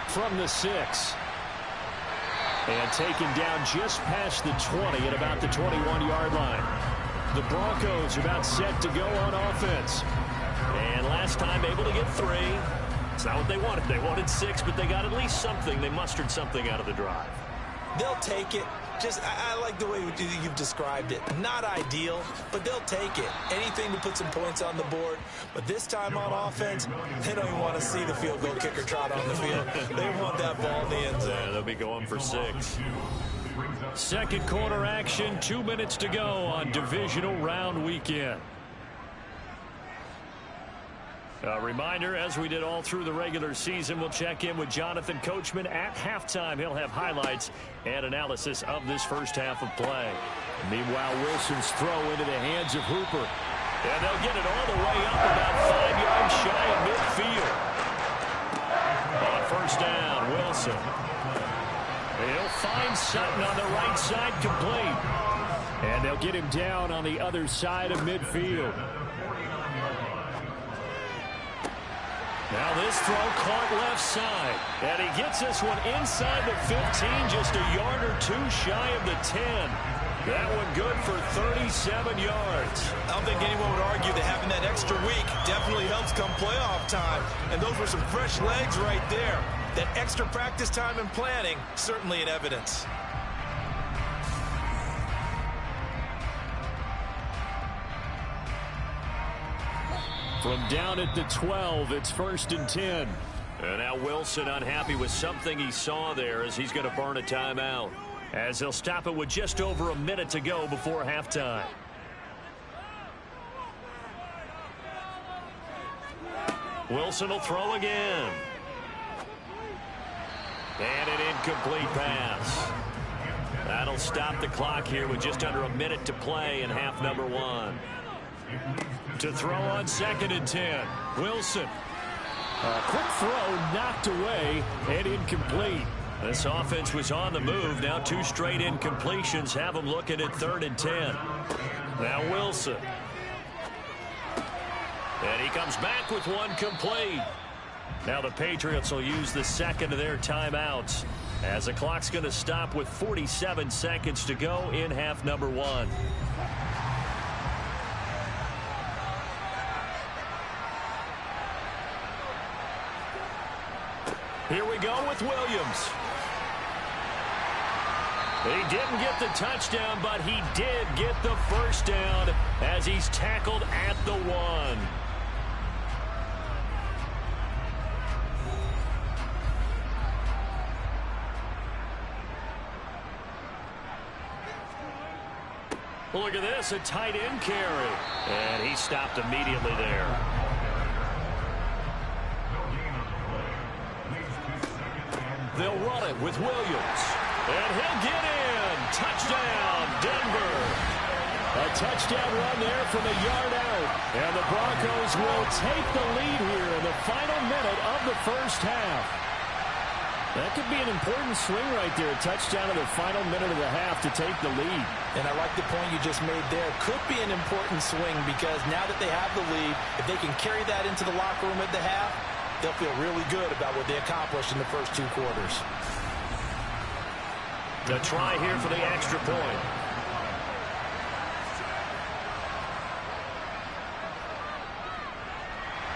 From the 6. And taken down just past the 20 at about the 21-yard line. The Broncos are about set to go on offense. And last time able to get 3. It's not what they wanted. They wanted 6, but they got at least something. They mustered something out of the drive. They'll take it. I like the way you've described it. Not ideal, but they'll take it. Anything to put some points on the board. But this time on offense, they don't even want to see the field goal kicker trot on the field. They want that ball in the end zone. Yeah, they'll be going for 6. Second quarter action, 2 minutes to go on Divisional Round Weekend. A reminder, as we did all through the regular season, we'll check in with Jonathan Coachman at halftime. He'll have highlights and analysis of this first half of play. Meanwhile, Wilson's throw into the hands of Hooper. And they'll get it all the way up about 5 yards shy of midfield. On 1st down, Wilson. He'll find Sutton on the right side complete. And they'll get him down on the other side of midfield. Now this throw caught left side. And he gets this one inside the 15, just a yard or 2 shy of the 10. That one good for 37 yards. I don't think anyone would argue that having that extra week definitely helps come playoff time. And those were some fresh legs right there. That extra practice time and planning, certainly in evidence. From down at the 12, it's 1st and 10. And now Wilson unhappy with something he saw there as he's going to burn a timeout. As he'll stop it with just over a minute to go before halftime. Wilson will throw again. And an incomplete pass. That'll stop the clock here with just under a minute to play in half number 1. To throw on 2nd and 10. Wilson. A quick throw knocked away and incomplete. This offense was on the move. Now 2 straight incompletions have them looking at 3rd and 10. Now Wilson. And he comes back with one complete. Now the Patriots will use the second of their timeouts as the clock's going to stop with 47 seconds to go in half number 1. Here we go with Williams. He didn't get the touchdown, but he did get the first down as he's tackled at the 1. Look at this, a tight end carry. And he stopped immediately there. They'll run it with Williams. And he'll get in. Touchdown, Denver. A touchdown run there from a yard out. And the Broncos will take the lead here in the final minute of the first half. That could be an important swing right there. A touchdown in the final minute of the half to take the lead. And I like the point you just made there. Could be an important swing because now that they have the lead, if they can carry that into the locker room at the half, they'll feel really good about what they accomplished in the first 2 quarters. The try here for the extra point.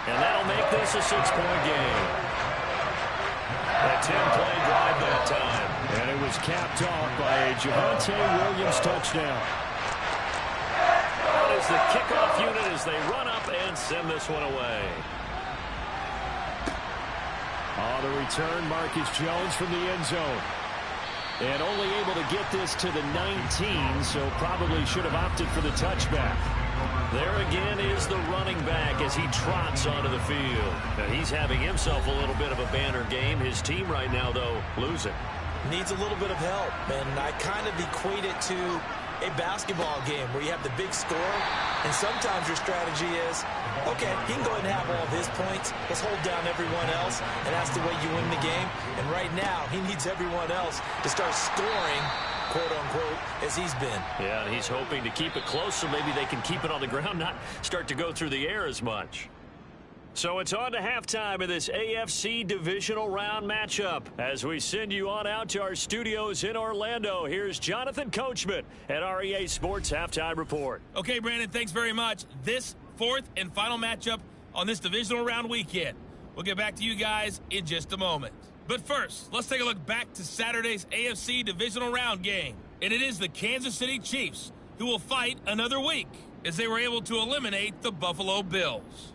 And that'll make this a 6-point game. A 10-play drive that time. And it was capped off by a Javonte Williams touchdown. That is the kickoff unit as they run up and send this one away. On the return, Marcus Jones from the end zone. And only able to get this to the 19, so probably should have opted for the touchback. There again is the running back as he trots onto the field. And he's having himself a little bit of a banner game. His team right now, though, losing. Needs a little bit of help, and I kind of equate it to a basketball game where you have the big score, and sometimes your strategy is, okay, he can go ahead and have all of his points. Let's hold down everyone else, and that's the way you win the game. And right now, he needs everyone else to start scoring, quote-unquote, as he's been. Yeah, and he's hoping to keep it close so maybe they can keep it on the ground, not start to go through the air as much. So it's on to halftime of this AFC Divisional Round matchup. As we send you on out to our studios in Orlando, here's Jonathan Coachman at our EA Sports Halftime Report. Okay, Brandon, thanks very much. This 4th and final matchup on this Divisional Round weekend. We'll get back to you guys in just a moment. But first, let's take a look back to Saturday's AFC Divisional Round game. And it is the Kansas City Chiefs who will fight another week as they were able to eliminate the Buffalo Bills.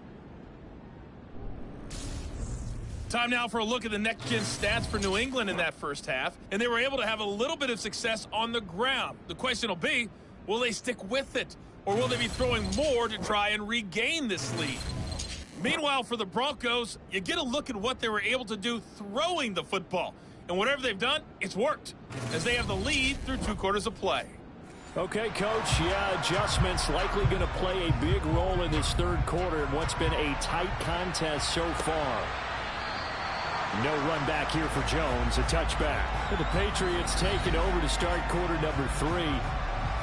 Time now for a look at the next-gen stats for New England in that first half. And they were able to have a little bit of success on the ground. The question will be, will they stick with it? Or will they be throwing more to try and regain this lead? Meanwhile, for the Broncos, you get a look at what they were able to do throwing the football. And whatever they've done, it's worked, as they have the lead through 2 quarters of play. Okay, Coach, yeah, adjustments likely going to play a big role in this 3rd quarter in what's been a tight contest so far. No run back here for Jones, a touchback. The Patriots taking over to start quarter number 3.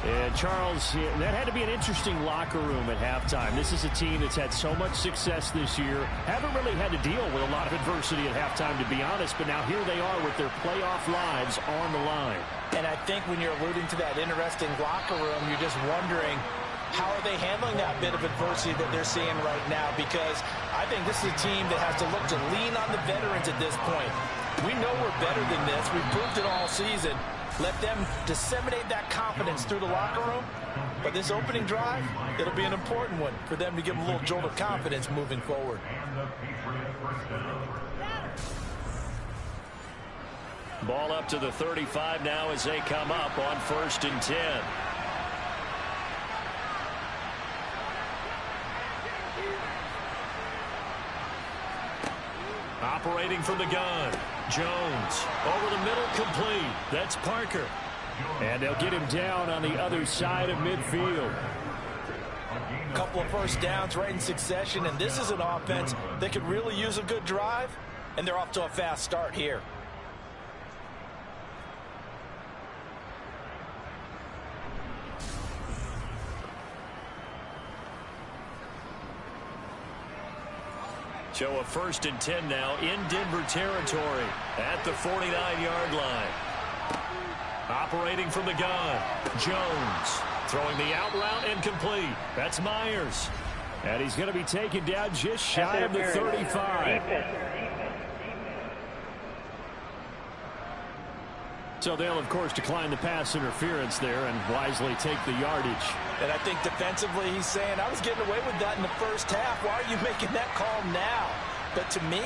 And Charles, that had to be an interesting locker room at halftime. This is a team that's had so much success this year. Haven't really had to deal with a lot of adversity at halftime, to be honest. But now here they are with their playoff lives on the line. And I think when you're alluding to that interesting locker room, you're just wondering, how are they handling that bit of adversity that they're seeing right now? Because I think this is a team that has to look to lean on the veterans at this point. We know we're better than this. We've proved it all season. Let them disseminate that confidence through the locker room. But this opening drive, it'll be an important one for them to give them a little jolt of confidence moving forward. Ball up to the 35 now as they come up on 1st and 10. Operating from the gun. Jones over the middle, complete. That's Parker. And they'll get him down on the other side of midfield. A couple of first downs right in succession, and this is an offense that could really use a good drive, and they're off to a fast start here. So a 1st and 10 now in Denver territory at the 49-yard line. Operating from the gun. Jones throwing the out route and complete. That's Myers. And he's going to be taken down just shy of the 35. So they'll, of course, decline the pass interference there and wisely take the yardage. And I think defensively he's saying, I was getting away with that in the first half. Why are you making that call now? But to me,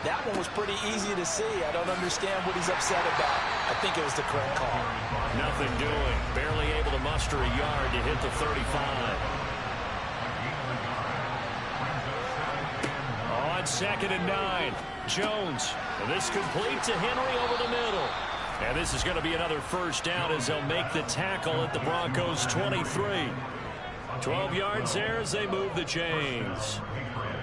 that one was pretty easy to see. I don't understand what he's upset about. I think it was the correct call. Nothing doing. Barely able to muster a yard to hit the 35. On 2nd and 9, Jones. And this complete to Henry over the middle. And this is going to be another first down as they'll make the tackle at the Broncos 23. 12 yards there as they move the chains.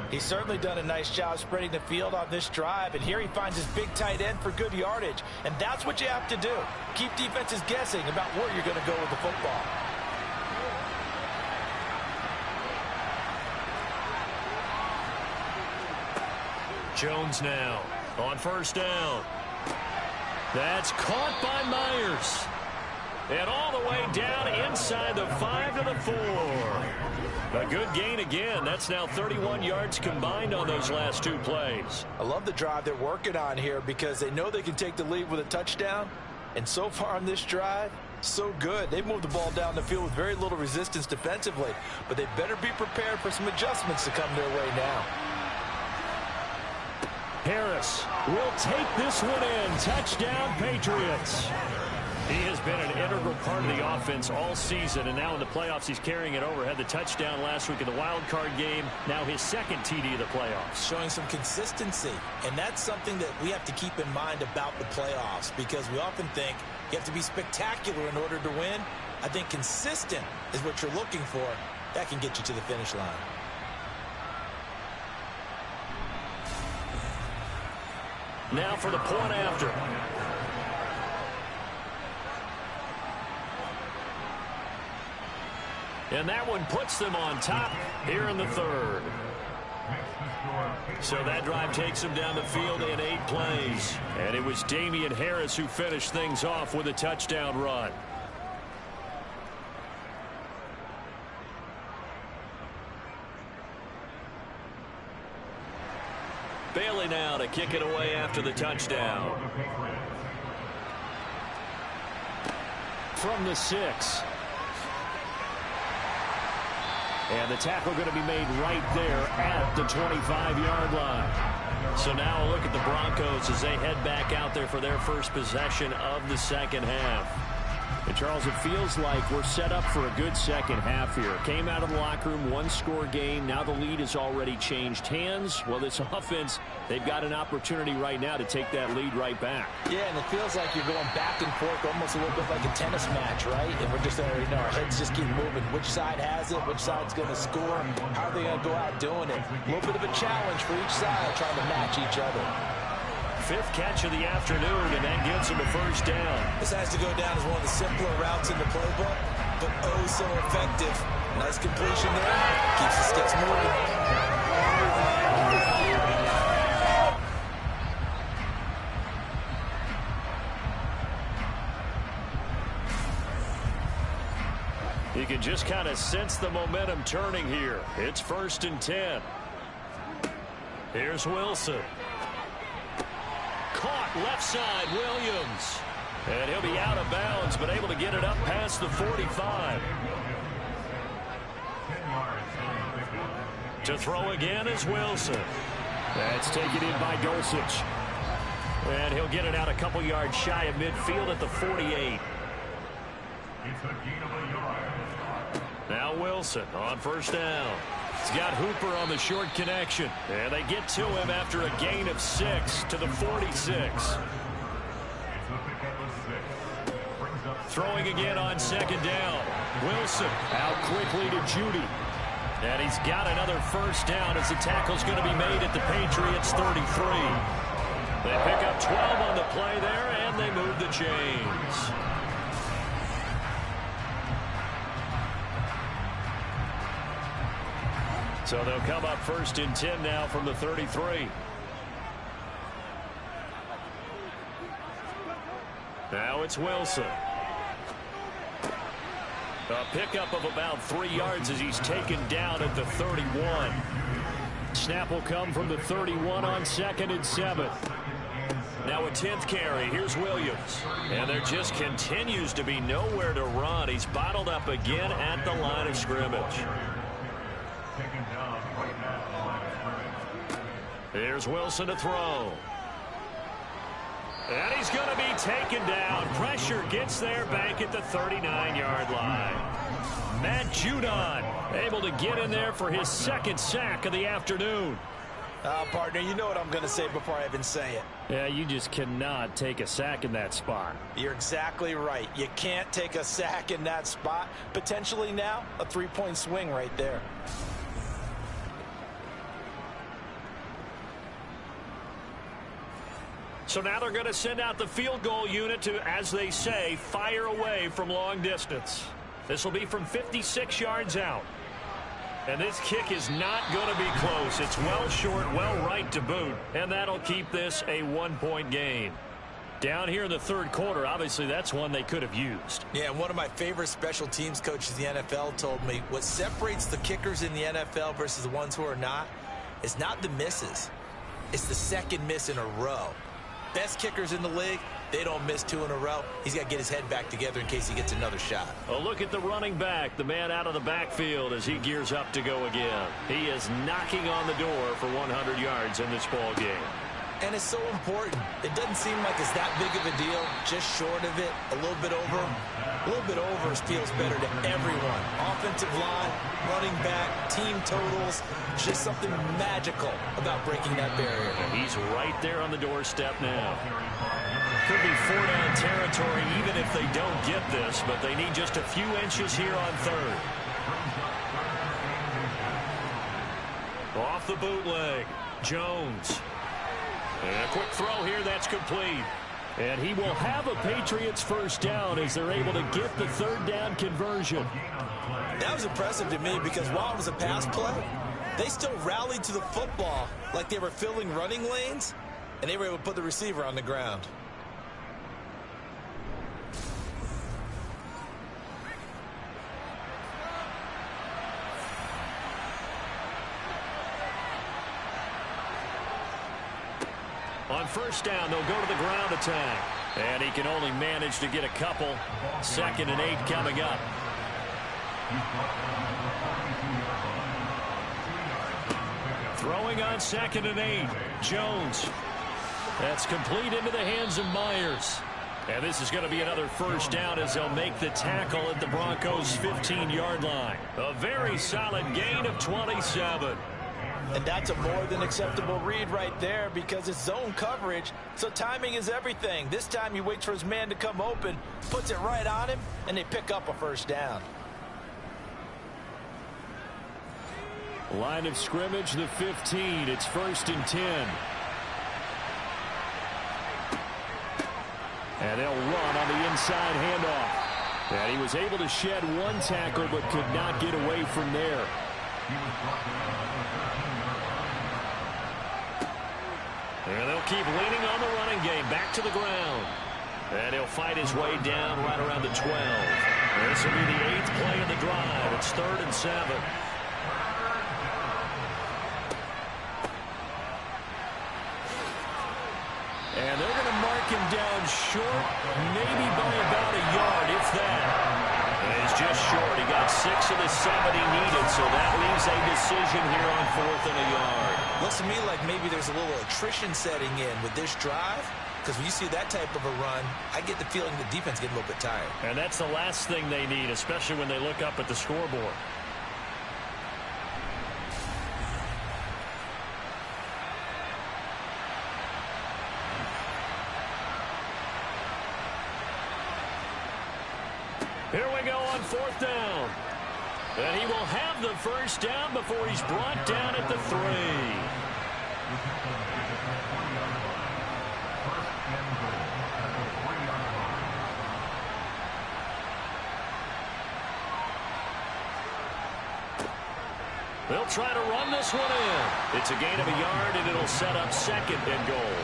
He's certainly done a nice job spreading the field on this drive, and here he finds his big tight end for good yardage. And that's what you have to do. Keep defenses guessing about where you're going to go with the football. Jones now on 1st down. That's caught by Myers. And all the way down inside the 5 to the 4. A good gain again. That's now 31 yards combined on those last 2 plays. I love the drive they're working on here because they know they can take the lead with a touchdown. And so far on this drive, so good. They've moved the ball down the field with very little resistance defensively. But they better be prepared for some adjustments to come their way now. Harris will take this one in. Touchdown, Patriots. He has been an integral part of the offense all season, and now in the playoffs he's carrying it over. Had the touchdown last week in the wild card game. Now his 2nd TD of the playoffs. Showing some consistency, and that's something that we have to keep in mind about the playoffs because we often think you have to be spectacular in order to win. I think consistent is what you're looking for. That can get you to the finish line. Now for the point after. And that one puts them on top here in the 3rd. So that drive takes them down the field in 8 plays. And it was Damian Harris who finished things off with a touchdown run. Bailey now to kick it away after the touchdown. From the 6. And the tackle going to be made right there at the 25-yard line. So now a look at the Broncos as they head back out there for their first possession of the 2nd half. And Charles, it feels like we're set up for a good second half here. Came out of the locker room, 1-score game. Now the lead has already changed hands. Well, this offense, they've got an opportunity right now to take that lead right back. Yeah, and it feels like you're going back and forth, almost a little bit like a tennis match, right? And we're just there, our heads just keep moving. Which side has it? Which side's going to score? How are they going to go out doing it? A little bit of a challenge for each side, trying to match each other. 5th catch of the afternoon, and that gets him a first down. This has to go down as one of the simpler routes in the playbook, but oh so effective. Nice completion there. Keeps the sticks moving. You can just kind of sense the momentum turning here. It's 1st and 10. Here's Wilson. Caught left side, Williams. And he'll be out of bounds, but able to get it up past the 45. To throw again is Wilson. That's taken in by Dulcich. And he'll get it out a couple yards shy of midfield at the 48. Now Wilson on 1st down. He's got Hooper on the short connection. And they get to him after a gain of 6 to the 46. Throwing again on 2nd down. Wilson out quickly to Judy. And he's got another 1st down as the tackle's going to be made at the Patriots 33. They pick up 12 on the play there, and they move the chains. So they'll come up 1st and 10 now from the 33. Now it's Wilson. A pickup of about 3 yards as he's taken down at the 31. Snap will come from the 31 on 2nd and 7. Now a 10th carry. Here's Williams. And there just continues to be nowhere to run. He's bottled up again at the line of scrimmage. Here's Wilson to throw. And he's going to be taken down. Pressure gets there back at the 39-yard line. Matt Judon able to get in there for his 2nd sack of the afternoon. Partner, you know what I'm going to say before I even say it. Yeah, you just cannot take a sack in that spot. You're exactly right. You can't take a sack in that spot. Potentially now a 3-point swing right there. So now they're going to send out the field goal unit to, as they say, fire away from long distance. This will be from 56 yards out. And this kick is not going to be close. It's well short, well right to boot. And that'll keep this a 1-point game. Down here in the 3rd quarter, obviously that's one they could have used. Yeah, and one of my favorite special teams coaches in the NFL told me what separates the kickers in the NFL versus the ones who are not is not the misses. It's the 2nd miss in a row. Best kickers in the league, they don't miss 2 in a row. He's got to get his head back together in case he gets another shot. A look at the running back, the man out of the backfield as he gears up to go again. He is knocking on the door for 100 yards in this ball game. And it's so important. It doesn't seem like it's that big of a deal, just short of it, a little bit over. A little bit over feels better to everyone. Offensive line, running back, team totals, just something magical about breaking that barrier. He's right there on the doorstep now. Could be 4-down territory even if they don't get this, but they need just a few inches here on 3rd. Off the bootleg, Jones. And a quick throw here, that's complete. And he will have a Patriots 1st down as they're able to get the 3rd down conversion. That was impressive to me because while it was a pass play, they still rallied to the football like they were filling running lanes, and they were able to put the receiver on the ground. On 1st down, they'll go to the ground attack. And he can only manage to get a couple. 2nd and 8 coming up. Throwing on 2nd and 8. Jones. That's complete into the hands of Myers. And this is going to be another 1st down as they'll make the tackle at the Broncos' 15-yard line. A very solid gain of 27. And that's a more than acceptable read right there because it's zone coverage, so timing is everything. This time he waits for his man to come open, puts it right on him, and they pick up a 1st down. Line of scrimmage, the 15. It's 1st and 10. And they'll run on the inside handoff. And he was able to shed one tackle but could not get away from there. And they'll keep leaning on the running game. Back to the ground. And he'll fight his way down right around the 12. This will be the 8th play of the drive. It's 3rd and 7. And they're going to mark him down short, maybe by about a yard, if that. And he's just short. He got 6 of the 7 he needed, so that leaves a decision here on 4th and a yard. Looks to me like maybe there's a little attrition setting in with this drive, because when you see that type of a run, I get the feeling the defense getting a little bit tired. And that's the last thing they need, especially when they look up at the scoreboard. Here we go on 4th down. And he will have the first down before he's brought down at the 3. They'll try to run this one in. It's a gain of a yard, and it'll set up 2nd and goal.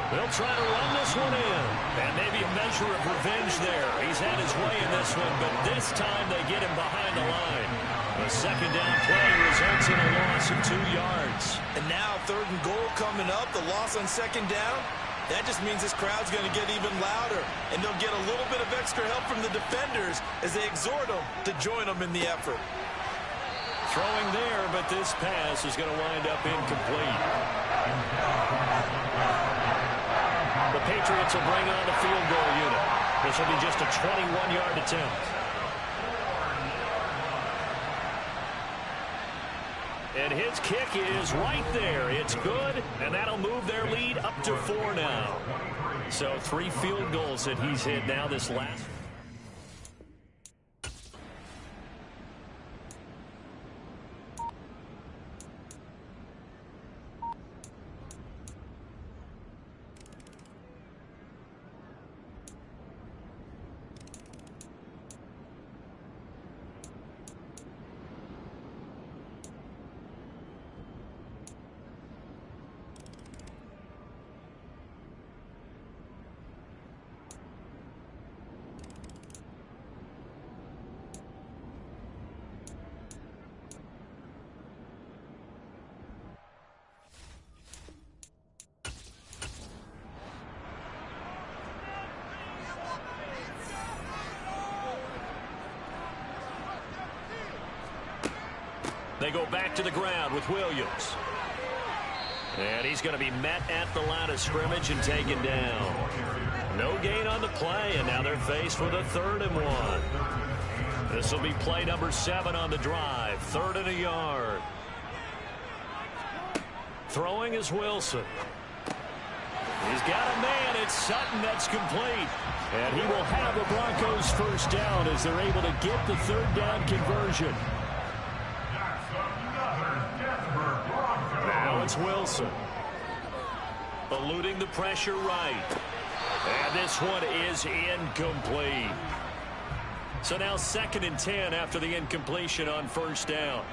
They'll try to run this one in. And maybe a measure of revenge there. He's had his way in this one, but this time they get him behind the line. A 2nd down play results in a loss of 2 yards. And now 3rd and goal coming up. The loss on 2nd down. That just means this crowd's going to get even louder. And they'll get a little bit of extra help from the defenders as they exhort them to join them in the effort. Throwing there, but this pass is going to wind up incomplete. The Patriots will bring on the field goal unit. This will be just a 21-yard attempt. And his kick is right there. It's good, and that'll move their lead up to 4 now. So 3 field goals that he's hit now this last. They go back to the ground with Williams. And he's going to be met at the line of scrimmage and taken down. No gain on the play, and now they're faced with a 3rd and 1. This will be play number 7 on the drive. 3rd and a yard. Throwing is Wilson. He's got a man. It's Sutton. That's complete. And he will have the Broncos first down as they're able to get the 3rd down conversion. Now it's Wilson. Eluding the pressure right. And this one is incomplete. So now 2nd and 10 after the incompletion on 1st down.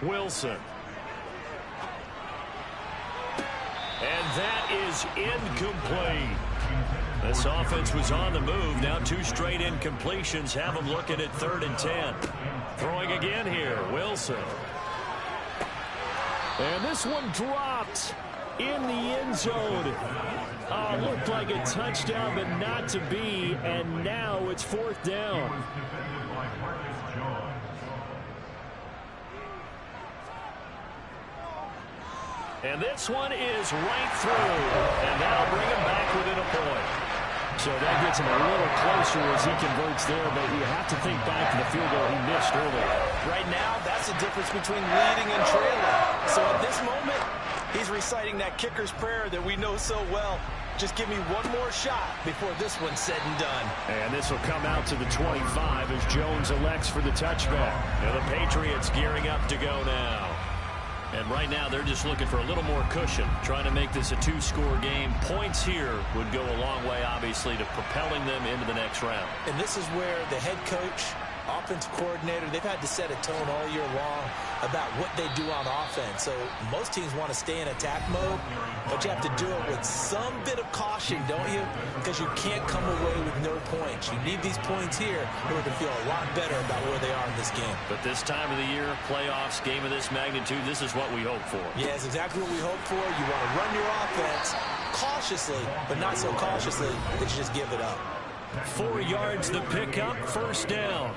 Wilson. And that is incomplete. This offense was on the move. Now 2 straight incompletions have them looking at 3rd and 10. Throwing again here, Wilson. And this one dropped in the end zone. Looked like a touchdown, but not to be. And now it's 4th down. And this one is right through. And that'll bring him back within a point. So that gets him a little closer as he converts there, but you have to think back to the field goal he missed earlier. Right now, that's the difference between leading and trailing. So at this moment, he's reciting that kicker's prayer that we know so well. Just give me one more shot before this one's said and done. And this will come out to the 25 as Jones elects for the touchback. Now the Patriots gearing up to go now. And right now they're just looking for a little more cushion, trying to make this a two-score game. Points here would go a long way, obviously, to propelling them into the next round. And this is where the head coach, offensive coordinator, they've had to set a tone all year long about what they do on offense. So most teams want to stay in attack mode, but you have to do it with some bit of caution, don't you? Because you can't come away with no points. You need these points here in order to feel a lot better about where they are in this game. But this time of the year, playoffs, game of this magnitude, this is what we hope for. Yeah, it's exactly what we hope for. You want to run your offense cautiously, but not so cautiously that you just give it up. 4 yards the pickup, first down.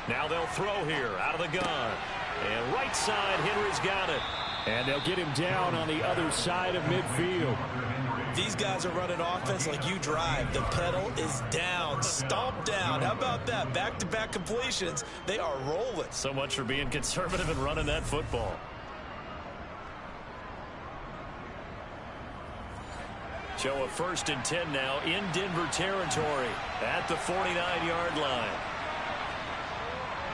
Now they'll throw here out of the gun. And right side, Henry's got it. And they'll get him down on the other side of midfield. These guys are running offense like you drive. The pedal is down, stomp down. How about that? Back-to-back completions. They are rolling. So much for being conservative and running that football. Show a 1st and 10 now in Denver territory at the 49-yard line.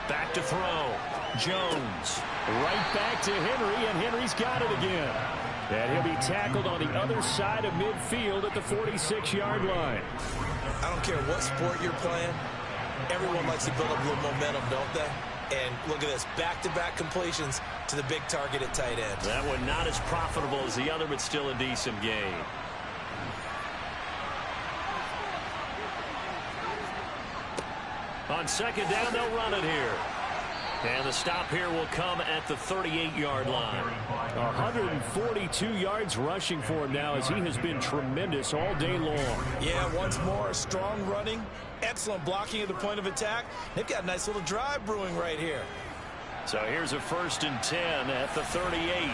Back to throw. Jones. Right back to Henry, and Henry's got it again. And he'll be tackled on the other side of midfield at the 46-yard line. I don't care what sport you're playing. Everyone likes to build up a little momentum, don't they? And look at this, back-to-back completions to the big target at tight end. That one not as profitable as the other, but still a decent gain. On 2nd down, they'll run it here. And the stop here will come at the 38-yard line. 142 yards rushing for him now, as he has been tremendous all day long. Yeah, once more, strong running, excellent blocking at the point of attack. They've got a nice little drive brewing right here. So here's a 1st and 10 at the 38.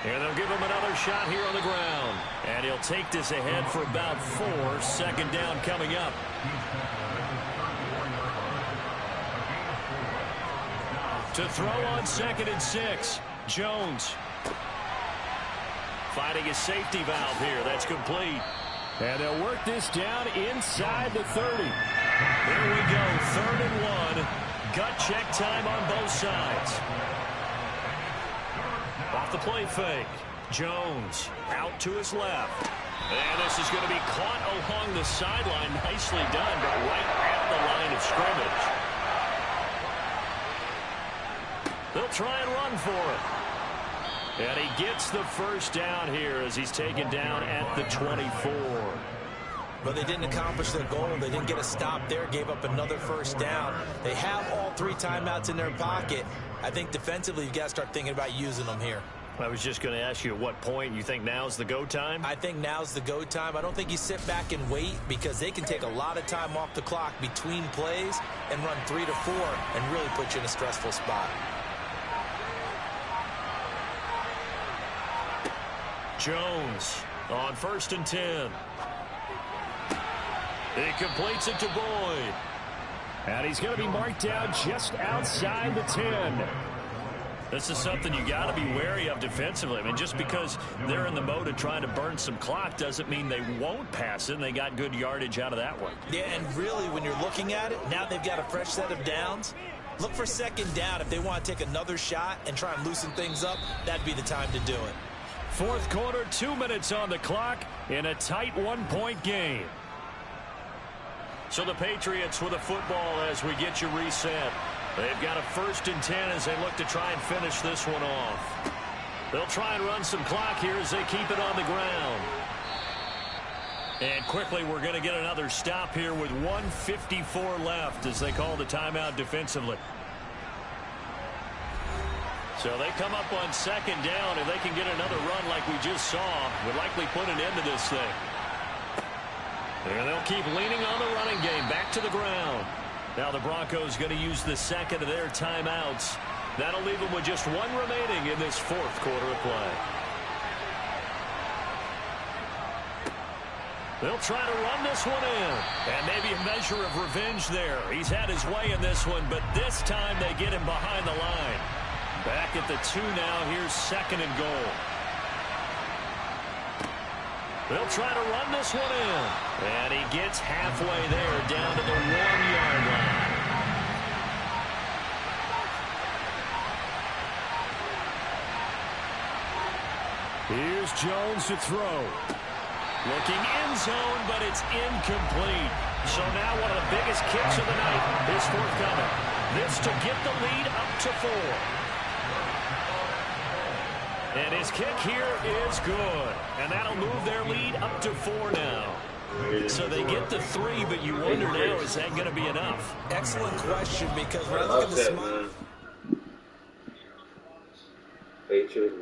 And they'll give him another shot here on the ground. And he'll take this ahead for about 4. 2nd down coming up. To throw on 2nd and 6. Jones. Finding his safety valve here. That's complete. And they'll work this down inside the 30. Here we go. 3rd and 1. Gut check time on both sides. Off the play fake. Jones out to his left. And this is going to be caught along the sideline. Nicely done, but right at the line of scrimmage. They'll try and run for it. And he gets the 1st down here as he's taken down at the 24. But they didn't accomplish their goal. They didn't get a stop there. Gave up another 1st down. They have all 3 timeouts in their pocket. I think defensively you've got to start thinking about using them here. I was just going to ask you at what point you think now's the go time? I think now's the go time. I don't think you sit back and wait, because they can take a lot of time off the clock between plays and run 3 to 4 and really put you in a stressful spot. Jones on 1st and 10. He completes it to Boyd. And he's going to be marked down just outside the 10. This is something you got to be wary of defensively. I mean, just because they're in the mode of trying to burn some clock doesn't mean they won't pass it, and they got good yardage out of that one. Yeah, and really, when you're looking at it, now they've got a fresh set of downs. Look for 2nd down. If they want to take another shot and try and loosen things up, that'd be the time to do it. 4th quarter, 2 minutes on the clock in a tight 1-point game. So the Patriots with a football as we get you reset. They've got a 1st and 10 as they look to try and finish this one off. They'll try and run some clock here as they keep it on the ground. And quickly we're going to get another stop here with 1:54 left as they call the timeout defensively. So they come up on 2nd down, and they can get another run like we just saw. Would likely put an end to this thing. And they'll keep leaning on the running game. Back to the ground. Now the Broncos going to use the 2nd of their timeouts. That'll leave them with just 1 remaining in this 4th quarter of play. They'll try to run this one in. And maybe a measure of revenge there. He's had his way in this one, but this time they get him behind the line. Back at the 2 now. Here's 2nd and goal. They'll try to run this one in. And he gets halfway there, down to the 1-yard line. Here's Jones to throw. Looking end zone, but it's incomplete. So now one of the biggest kicks of the night is forthcoming. This to get the lead up to 4. And his kick here is good. And that'll move their lead up to 4 now. So they get the 3, but you wonder now, is that going to be enough? Excellent question, because when I look at the smile. Patriots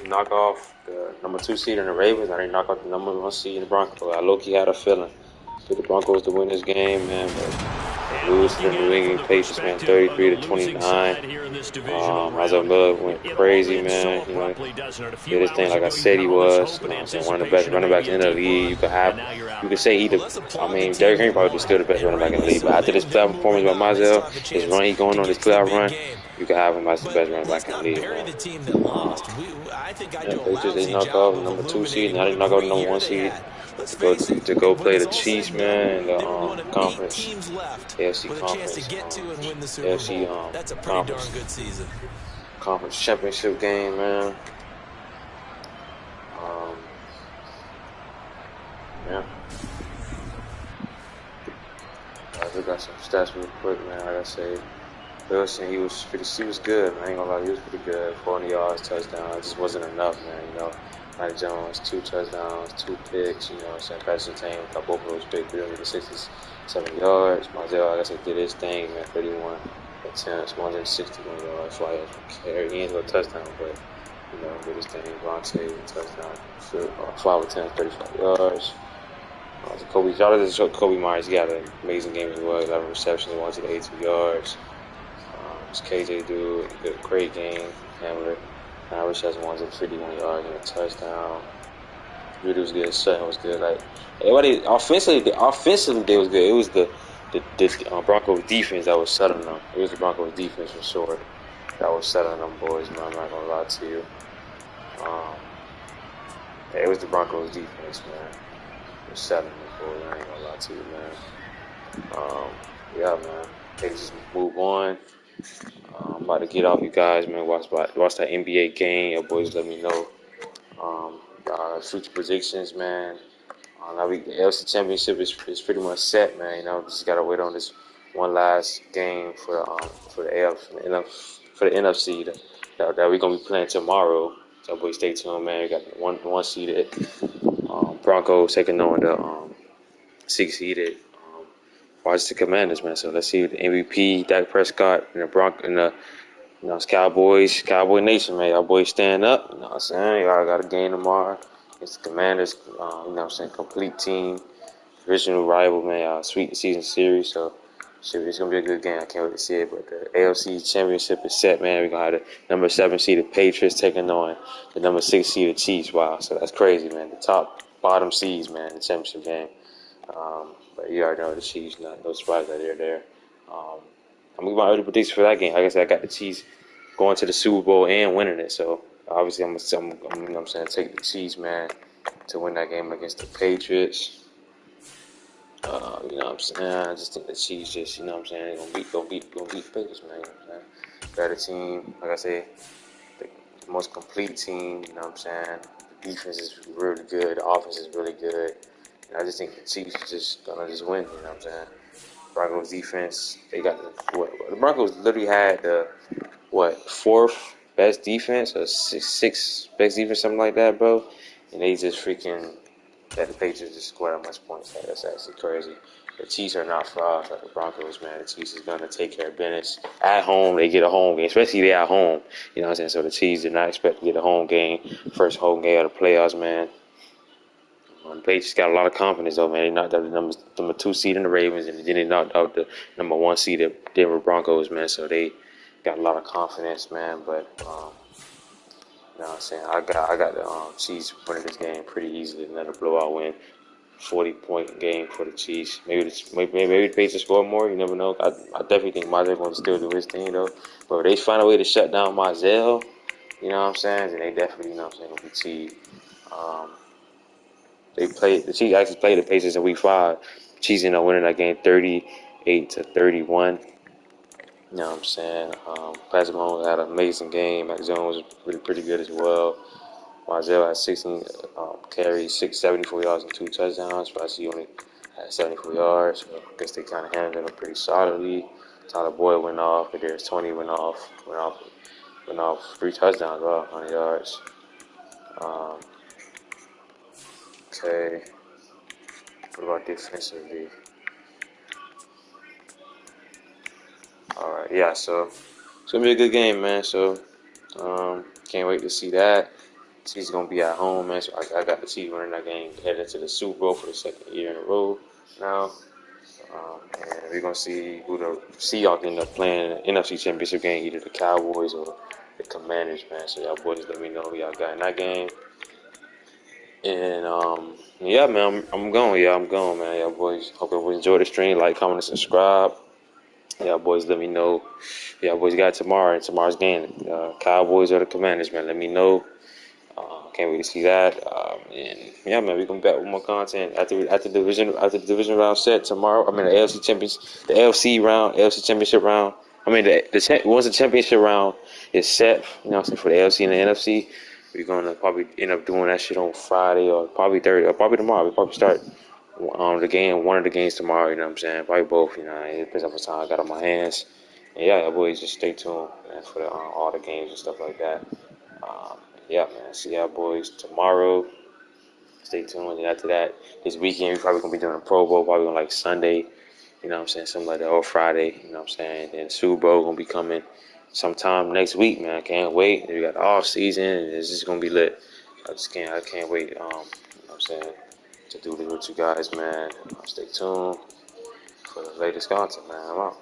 knocked off the number 2 seed in the Ravens. I didn't knock out the number 1 seed in the Broncos. I low-key had a feeling for the Broncos to win this game, man. But lose to the New England Patriots, man, 33-29. Isaiah Miller went crazy, man. You know, did his thing like I said he was. You know what I'm saying? One of the best running backs in the league. You could say he Derrick Henry probably still the best running back in the league. But after this playoff performance by Myzel, his run he going on this playoff run, you can have him as the best running back in the league. Patriots, they knocked off the number 2 seed. Now they knock off the number 1 seed to go play the Chiefs, man, in the conference, AFC conference, conference championship game, man. Yeah. I just got some stats real quick, man. Like I say, Wilson, he was good, man. I ain't gonna lie, he was pretty good. 40 yards, touchdown. It just wasn't enough, man. You know, Mike Jones, 2 touchdowns, 2 picks. You know what I'm saying? Patrick Surtain got both of those big 367 yards. Myzel, like I said, did his thing, man. 31 attempts, 161 yards, 5 yards per carry. He ain't no touchdown, but you know, did his thing. Vontae, touchdown, 5 attempts, 35 yards. Shout out to Kobe Myers. He got an amazing game as well. 11 receptions, 182 yards. This KJ dude, great game. Hamler, 9 receptions, 151 yards, and a touchdown. Really was good. Sutton was good. Like everybody, offensively, they was good. It was the Broncos defense that was settling them. It was the Broncos defense for sure that was settling them boys. Man, I'm not gonna lie to you. It was the Broncos defense, man. It was settling them boys. I ain't gonna lie to you, man. Yeah, man. They just move on. I'm about to get off, you guys, man. Watch that NBA game. Your boys let me know. Future predictions, man. Now the AFC Championship is pretty much set, man. You know, just gotta wait on this one last game for the NFC that we're gonna be playing tomorrow. So, boys, stay tuned, man. We got the one seeded Broncos taking on the 6 seeded. Watch the Commanders, man. So let's see the MVP, Dak Prescott, and it's Cowboy Nation, man. Y'all boys stand up. You know what I'm saying? Y'all got a game tomorrow. It's the Commanders, you know what I'm saying? Complete team, divisional rival, man. Y'all sweet season series. So it's gonna be a good game. I can't wait to see it. But the AFC Championship is set, man. We're gonna have the number 7 seeded Patriots taking on the number 6 seeded Chiefs. Wow, so that's crazy, man. The bottom seeds, man, in the championship game. But you already know the Chiefs, no surprise that they're there. I'm gonna my early predictions for that game. Like I said, I got the Chiefs going to the Super Bowl and winning it. So obviously, I'm you know what I'm saying, take the Chiefs, man, to win that game against the Patriots. You know what I'm saying? I just think the Chiefs just, you know what I'm saying, gonna beat the Patriots, man. You know what I'm saying? Better team, like I said, the most complete team. You know what I'm saying? The defense is really good. The offense is really good. I just think the Chiefs are just gonna win. You know what I'm saying? Broncos defense, they got the Broncos literally had the 4th best defense or 6th best defense, something like that, bro. And they just freaking let the Patriots just score that much points. Like, that's actually crazy. The Chiefs are not frauds like the Broncos, man. The Chiefs is gonna take care of business at home. They get a home game, especially they at home. You know what I'm saying? So the Chiefs did not expect to get a home game, first home game of the playoffs, man. The Patriots got a lot of confidence, though, man. They knocked out the number 2 seed in the Ravens, and then they knocked out the number 1 seed the Denver Broncos, man. So they got a lot of confidence, man. But you know what I'm saying? I got the Chiefs winning this game pretty easily. Another blowout win, 40-point game for the Chiefs. Maybe the Patriots score more. You never know. I definitely think Myzel going to still do his thing, though. But if they find a way to shut down Myzel, you know what I'm saying? Then they definitely, you know what I'm saying, going to be teed. The Chiefs actually played the Pacers in Week 5. Chiefs ended up winning that game 38-31. You know what I'm saying? Patrick Mahomes had an amazing game. Mac Jones was really pretty good as well. Marzel had 16 carries, 74 yards, and 2 touchdowns. But I see he only had 74 yards. So I guess they kind of handled him pretty solidly. Tyler Boyd went off. Kadarius Toney went off 3 touchdowns, 100 yards. Okay. What about defensively? All right, yeah. So it's gonna be a good game, man. So can't wait to see that. He's gonna be at home, man. So I got the Chiefs winning that game, headed to the Super Bowl for the second year in a row now. And we're gonna see who the Seahawks end up playing in the NFC Championship game, either the Cowboys or the Commanders, man. So y'all boys let me know who y'all got in that game. And yeah, man, I'm going. Yeah, I'm going, man. Y'all boys, hope everyone enjoy the stream. Like, comment, and subscribe. Y'all boys, let me know. Y'all boys got tomorrow's game. Cowboys or the Commanders, man. Let me know. Can't wait to see that. And yeah, man, we gonna be back with more content after the division round set tomorrow. I mean, the AFC championship round. I mean, once the championship round is set, you know what I'm saying, for the AFC and the NFC, we're gonna probably end up doing that shit on Friday or probably Thursday or probably tomorrow. We probably start one of the games tomorrow. You know what I'm saying? Probably both. You know, it depends on what time I got on my hands. And yeah, boys, just stay tuned, man, for all the games and stuff like that. Yeah, man. See y'all boys tomorrow. Stay tuned. And after that, this weekend, we're probably going to be doing a Pro Bowl, probably on like Sunday, you know what I'm saying, something like that, or Friday, you know what I'm saying. And then Super Bowl going to be coming sometime next week, man. I can't wait. We got the off season, and it's just going to be lit. I can't wait, you know what I'm saying, to do this with you guys, man. Stay tuned for the latest content, man. I'm out.